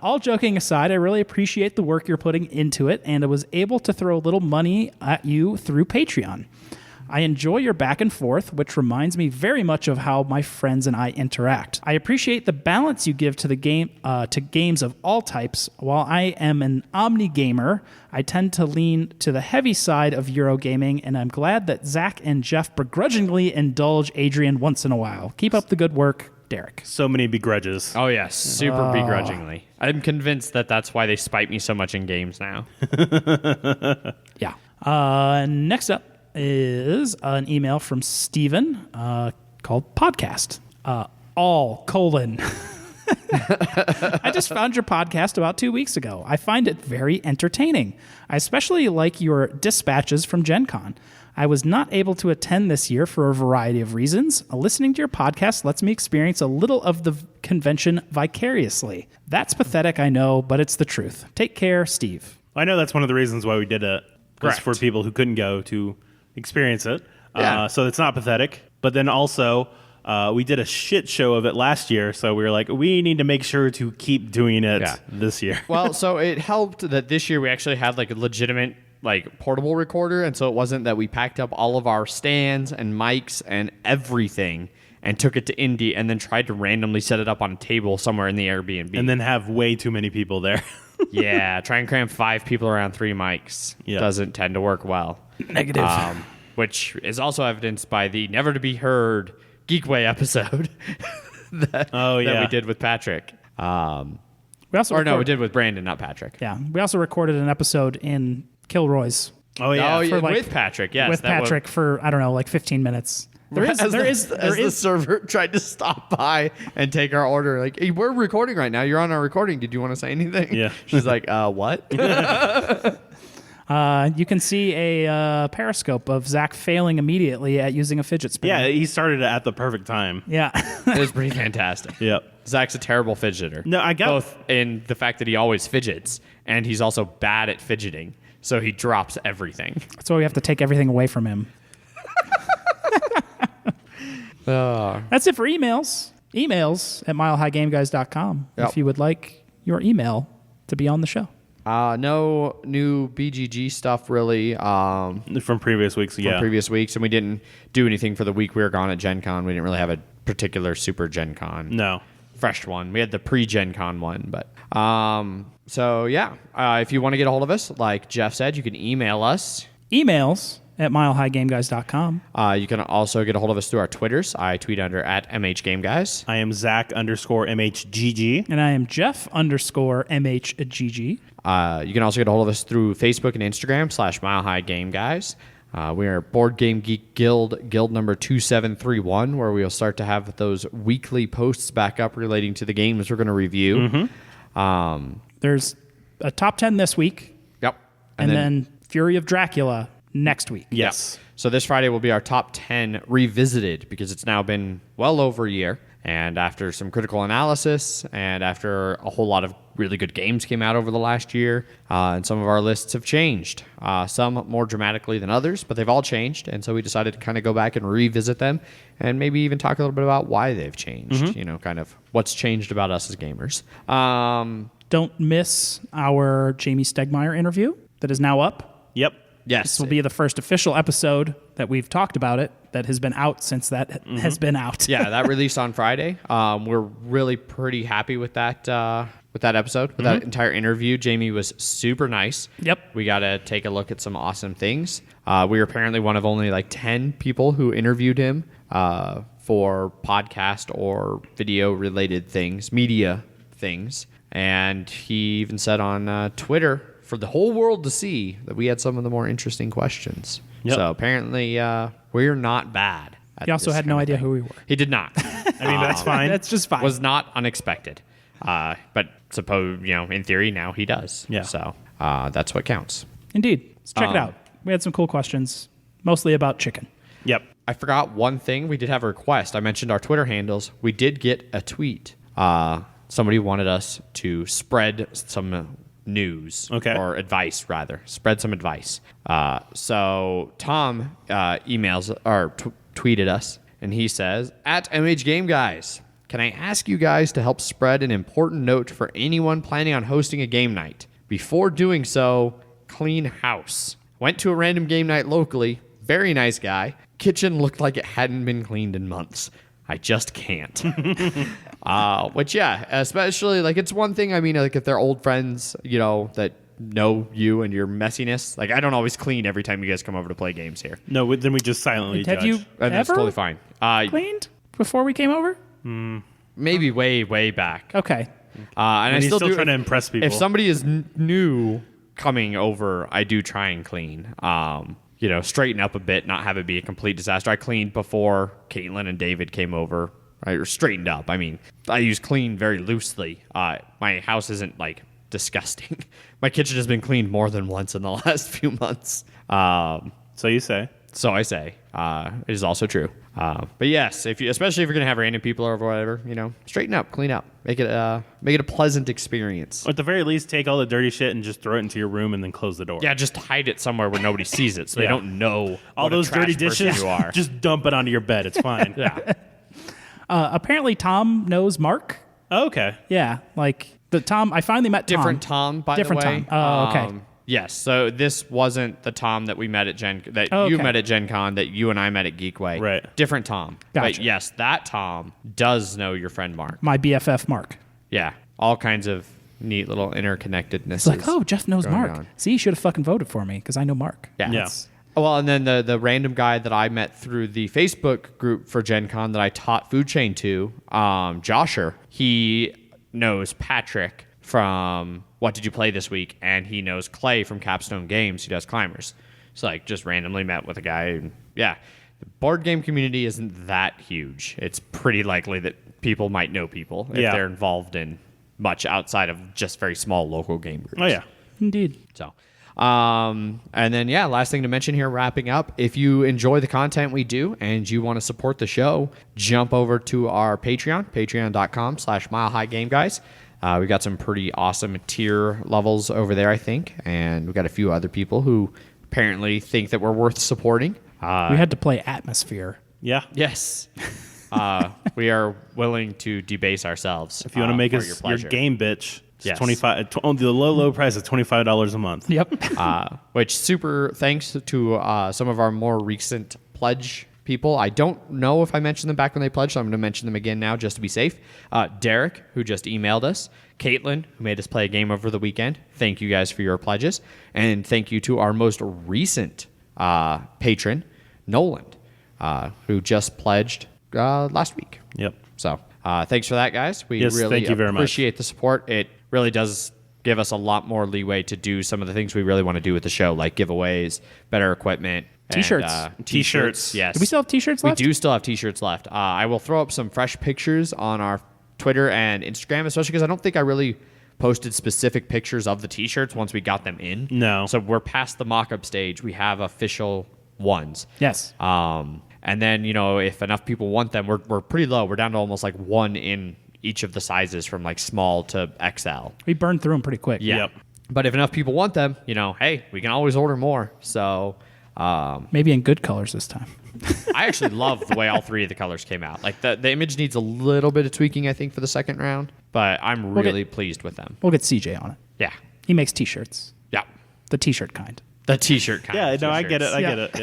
Speaker 3: All joking aside, I really appreciate the work you're putting into it, and I was able to throw a little money at you through Patreon. I enjoy your back and forth, which reminds me very much of how my friends and I interact. I appreciate the balance you give to the game, to games of all types. While I am an omni gamer, I tend to lean to the heavy side of Eurogaming, and I'm glad that Zach and Jeff begrudgingly indulge Adrian once in a while. Keep up the good work, Derek.
Speaker 2: So many begrudges.
Speaker 1: Oh, yes. Super begrudgingly. I'm convinced that that's why they spite me so much in games now.
Speaker 3: Yeah. Next up is an email from Steven called Podcast. I just found your podcast about 2 weeks ago. I find it very entertaining. I especially like your dispatches from Gencon. I was not able to attend this year for a variety of reasons. Listening to your podcast lets me experience a little of the convention vicariously. That's pathetic, I know, but it's the truth. Take care, Steve.
Speaker 2: I know that's one of the reasons why we did it. Was
Speaker 1: Correct.
Speaker 2: for people who couldn't go to experience it.
Speaker 1: Yeah.
Speaker 2: So it's not pathetic. But then also, we did a shit show of it last year. So we were like, we need to make sure to keep doing it this year.
Speaker 1: Well, so it helped that this year we actually had like a legitimate like portable recorder, and so it wasn't that we packed up all of our stands and mics and everything and took it to Indy and then tried to randomly set it up on a table somewhere in the Airbnb.
Speaker 2: And then have way too many people there.
Speaker 1: yeah, try and cram 5 people around 3 mics.
Speaker 2: Yeah.
Speaker 1: Doesn't tend to work well.
Speaker 3: Negative.
Speaker 1: Which is also evidenced by the never to be heard Geekway episode that we did with Patrick.
Speaker 3: We also
Speaker 1: We did with Brandon, not Patrick.
Speaker 3: Yeah, we also recorded an episode in Kilroy's
Speaker 2: Oh, yeah.
Speaker 1: With Patrick, yes.
Speaker 3: with Patrick for, I don't know, like 15 minutes. There is
Speaker 1: the server tried to stop by and take our order. Like, hey, we're recording right now. You're on our recording. Did you want to say anything?
Speaker 2: Yeah.
Speaker 1: She's like, what?
Speaker 3: You can see a periscope of Zach failing immediately at using a fidget spinner.
Speaker 2: Yeah, he started it at the perfect time.
Speaker 3: Yeah.
Speaker 1: It was pretty fantastic.
Speaker 2: Yep.
Speaker 1: Zach's a terrible fidgeter.
Speaker 2: No, I got-
Speaker 1: both in the fact that he always fidgets and he's also bad at fidgeting. So he drops everything.
Speaker 3: That's why we have to take everything away from him. That's it for emails. Emails at milehighgameguys.com
Speaker 1: Yep.
Speaker 3: if you would like your email to be on the show.
Speaker 1: No new BGG stuff really
Speaker 2: From previous weeks,
Speaker 1: from previous weeks, and we didn't do anything for the week we were gone at Gen Con. We didn't really have a particular super Gen Con.
Speaker 2: No.
Speaker 1: Fresh one. We had the pre-Gen Con one, but so yeah. If you want to get a hold of us, like Jeff said, you can email us.
Speaker 3: Emails at milehighgameguys.com.
Speaker 1: You can also get a hold of us through our Twitters. I tweet under at MHGameGuys.
Speaker 2: I am Zach_MHGG.
Speaker 3: And I am Jeff_MHGG.
Speaker 1: You can also get a hold of us through Facebook and Instagram /MileHighGameGuys. We are Board Game Geek Guild number 2731, where we'll start to have those weekly posts back up relating to the games we're going to review.
Speaker 3: There's a top 10 this week,
Speaker 1: Yep.
Speaker 3: and then Fury of Dracula next week.
Speaker 2: Yes.
Speaker 1: So this Friday will be our top 10 revisited because it's now been well over a year. And after some critical analysis and after a whole lot of really good games came out over the last year, and some of our lists have changed, some more dramatically than others, but they've all changed. And so we decided to kind of go back and revisit them and maybe even talk a little bit about why they've changed, you know, kind of what's changed about us as gamers.
Speaker 3: Don't miss our Jamie Stegmeyer interview that is now up.
Speaker 2: Yep.
Speaker 1: Yes.
Speaker 3: This will be the first official episode that we've talked about it that has been out since that has been out.
Speaker 1: Yeah, that released on Friday. We're really pretty happy with that episode, with that entire interview. Jamie was super nice.
Speaker 3: Yep.
Speaker 1: We got to take a look at some awesome things. We were apparently one of only like 10 people who interviewed him for podcast or video related things, media things. And he even said on Twitter for the whole world to see that we had some of the more interesting questions.
Speaker 2: Yep.
Speaker 1: So apparently we're not bad.
Speaker 3: He also had no idea who we were.
Speaker 1: He did not.
Speaker 2: I mean, that's fine.
Speaker 3: That's just fine.
Speaker 1: Was not unexpected. But suppose, in theory, now he does.
Speaker 2: Yeah.
Speaker 1: So that's what counts.
Speaker 3: Indeed. Let's check it out. We had some cool questions, mostly about chicken.
Speaker 2: Yep.
Speaker 1: I forgot one thing. We did have a request. I mentioned our Twitter handles. We did get a tweet somebody wanted us to spread some news or advice, rather. Spread some advice. So Tom emails or tweeted us, and he says, at MH Game Guys, can I ask you guys to help spread an important note for anyone planning on hosting a game night? Before doing so, clean house. Went to a random game night locally. Very nice guy. Kitchen looked like it hadn't been cleaned in months. I just can't. Which, yeah, especially, like, it's one thing, I mean, like, if they're old friends, you know, that know you and your messiness. Like, I don't always clean every time you guys come over to play games here.
Speaker 2: No, then we just silently judge.
Speaker 3: Have you
Speaker 1: And that's
Speaker 3: ever
Speaker 1: totally fine.
Speaker 3: cleaned before we came over?
Speaker 1: Maybe way, way back.
Speaker 3: Okay.
Speaker 1: And I
Speaker 2: he's
Speaker 1: still
Speaker 2: still
Speaker 1: do.
Speaker 2: trying to impress people.
Speaker 1: If somebody is new coming over, I do try and clean. You know, straighten up a bit, not have it be a complete disaster. I cleaned before Caitlin and David came over, right? Or straightened up. I mean, I use clean very loosely. My house isn't like disgusting. My kitchen has been cleaned more than once in the last few months.
Speaker 2: So you say.
Speaker 1: So I say, it is also true. But yes, especially if you're gonna have random people over or whatever, you know, straighten up, clean up, make it a pleasant experience.
Speaker 2: Or at the very least, take all the dirty shit and just throw it into your room and then close the door.
Speaker 1: Yeah, just hide it somewhere where nobody sees it, so they don't know
Speaker 2: all
Speaker 1: what
Speaker 2: those
Speaker 1: a trash
Speaker 2: dirty
Speaker 1: person
Speaker 2: dishes.
Speaker 1: you are.
Speaker 2: Just dump it onto your bed. It's fine.
Speaker 1: Yeah.
Speaker 3: Apparently, Tom knows Mark.
Speaker 2: Oh, okay.
Speaker 3: Yeah, like the Tom. I finally met Tom.
Speaker 1: Different Tom, by
Speaker 3: Different
Speaker 1: the way.
Speaker 3: Tom. Oh, okay.
Speaker 1: Yes, so this wasn't the Tom that we met at you met at Gen Con, that you and I met at Geekway.
Speaker 2: Right.
Speaker 1: Different Tom.
Speaker 3: Gotcha.
Speaker 1: But yes, that Tom does know your friend Mark.
Speaker 3: My BFF Mark.
Speaker 1: Yeah, all kinds of neat little interconnectedness.
Speaker 3: It's like, oh, Jeff knows
Speaker 1: going
Speaker 3: Mark.
Speaker 1: on.
Speaker 3: See, you should have fucking voted for me because I know Mark.
Speaker 1: Yeah.
Speaker 3: That's-
Speaker 1: Well, and then the random guy that I met through the Facebook group for Gen Con that I taught Food Chain to, Josher, he knows Patrick from What Did You Play This Week, and he knows Clay from Capstone Games, who does Climbers. So, like, just randomly met with a guy. And, yeah, the board game community isn't that huge. It's pretty likely that people might know people if they're involved in much outside of just very small local game groups.
Speaker 2: Oh, yeah.
Speaker 3: Indeed.
Speaker 1: So, and then, yeah, last thing to mention here, wrapping up, if you enjoy the content we do and you want to support the show, jump over to our Patreon, patreon.com/milehighgameguys. We've got some pretty awesome tier levels over there, I think, and we've got a few other people who apparently think that we're worth supporting.
Speaker 3: We had to play Atmosfear.
Speaker 2: Yeah.
Speaker 1: Yes. We are willing to debase ourselves.
Speaker 2: If you want to make
Speaker 1: for
Speaker 2: us your
Speaker 1: pleasure.
Speaker 2: game bitch, it's
Speaker 1: Yes.
Speaker 2: $25. The low price is $25 a month.
Speaker 3: Yep.
Speaker 1: Which super thanks to some of our more recent pledge people. I don't know if I mentioned them back when they pledged, so I'm going to mention them again now just to be safe. Derek, who just emailed us. Caitlin, who made us play a game over the weekend. Thank you guys for your pledges. And thank you to our most recent patron, Noland, who just pledged last week.
Speaker 2: Yep.
Speaker 1: So thanks for that, guys. We
Speaker 2: Yes,
Speaker 1: really
Speaker 2: thank you very much.
Speaker 1: appreciate the support. It really does give us a lot more leeway to do some of the things we really want to do with the show, like giveaways, better equipment. and,
Speaker 3: T-shirts.
Speaker 1: T-shirts, yes.
Speaker 3: Do we still have T-shirts left?
Speaker 1: We do still have T-shirts left. I will throw up some fresh pictures on our Twitter and Instagram, especially because I don't think I really posted specific pictures of the T-shirts once we got them in.
Speaker 2: No.
Speaker 1: So we're past the mock-up stage. We have official ones.
Speaker 3: Yes.
Speaker 1: And then, you know, if enough people want them, we're pretty low. We're down to almost like one in each of the sizes from like small to XL.
Speaker 3: We burned through them pretty quick.
Speaker 1: Yeah.
Speaker 2: Yep.
Speaker 1: But if enough people want them, you know, hey, we can always order more. So
Speaker 3: Maybe in good colors this time.
Speaker 1: I actually love the way all three of the colors came out. Like the image needs a little bit of tweaking, I think, for the second round, but I'm really pleased with them.
Speaker 3: We'll get CJ on it.
Speaker 1: Yeah.
Speaker 3: He makes T-shirts.
Speaker 1: Yeah.
Speaker 3: The T-shirt kind.
Speaker 1: The T-shirt kind.
Speaker 2: Yeah,
Speaker 1: of
Speaker 2: no, I get it.
Speaker 1: T-shirts.
Speaker 2: I
Speaker 3: Yeah.
Speaker 2: get it.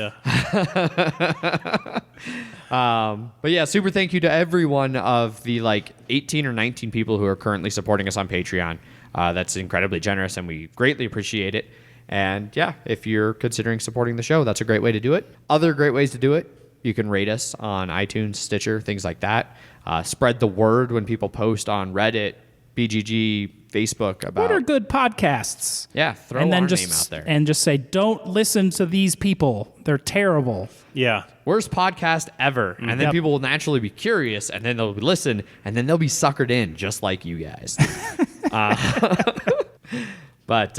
Speaker 2: Yeah.
Speaker 1: But yeah, super thank you to every one of the like 18 or 19 people who are currently supporting us on Patreon. That's incredibly generous, and we greatly appreciate it. And yeah, if you're considering supporting the show, that's a great way to do it. Other great ways to do it, you can rate us on iTunes, Stitcher, things like that. Spread the word when people post on Reddit, BGG, Facebook about
Speaker 3: What are good podcasts?
Speaker 1: yeah, throw
Speaker 3: and then
Speaker 1: our
Speaker 3: just
Speaker 1: name out there.
Speaker 3: and just say, don't listen to these people. They're terrible.
Speaker 2: Yeah.
Speaker 1: Worst podcast ever. And then
Speaker 3: Yep.
Speaker 1: people will naturally be curious, and then they'll listen, and then they'll be suckered in just like you guys. But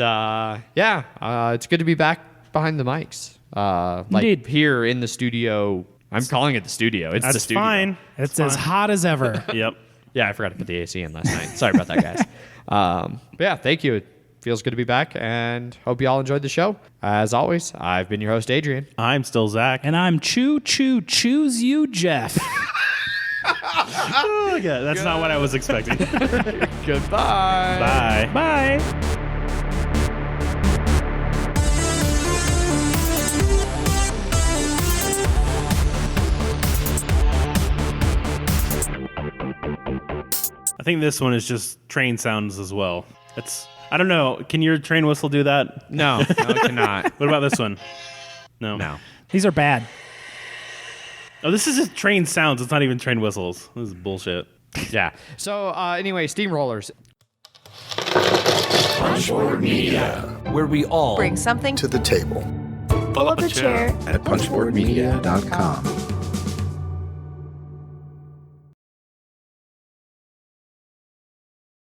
Speaker 1: it's good to be back behind the mics. Like
Speaker 3: Indeed.
Speaker 1: here in the studio. I'm calling it the studio. It's the
Speaker 2: That's
Speaker 1: studio.
Speaker 2: fine.
Speaker 3: It's as hot as ever.
Speaker 2: Yep.
Speaker 1: Yeah, I forgot to put the AC in last night. Sorry about that, guys. But yeah, thank you. It feels good to be back, and hope you all enjoyed the show. As always, I've been your host, Adrian.
Speaker 2: I'm still Zach.
Speaker 3: And I'm choose you, Jeff.
Speaker 2: Oh, yeah, that's not what I was expecting.
Speaker 1: Goodbye.
Speaker 2: Bye.
Speaker 3: Bye.
Speaker 2: I think this one is just train sounds as well. I don't know. Can your train whistle do that?
Speaker 1: No, it cannot.
Speaker 2: What about this one? No.
Speaker 1: No.
Speaker 3: These are bad.
Speaker 2: Oh, this is just train sounds. It's not even train whistles. This is bullshit.
Speaker 1: Yeah. So anyway, Steamrollers.
Speaker 4: Punchboard Media,
Speaker 5: where we all
Speaker 4: bring something
Speaker 6: to the table.
Speaker 4: Pull up a chair
Speaker 6: at punchboardmedia.com.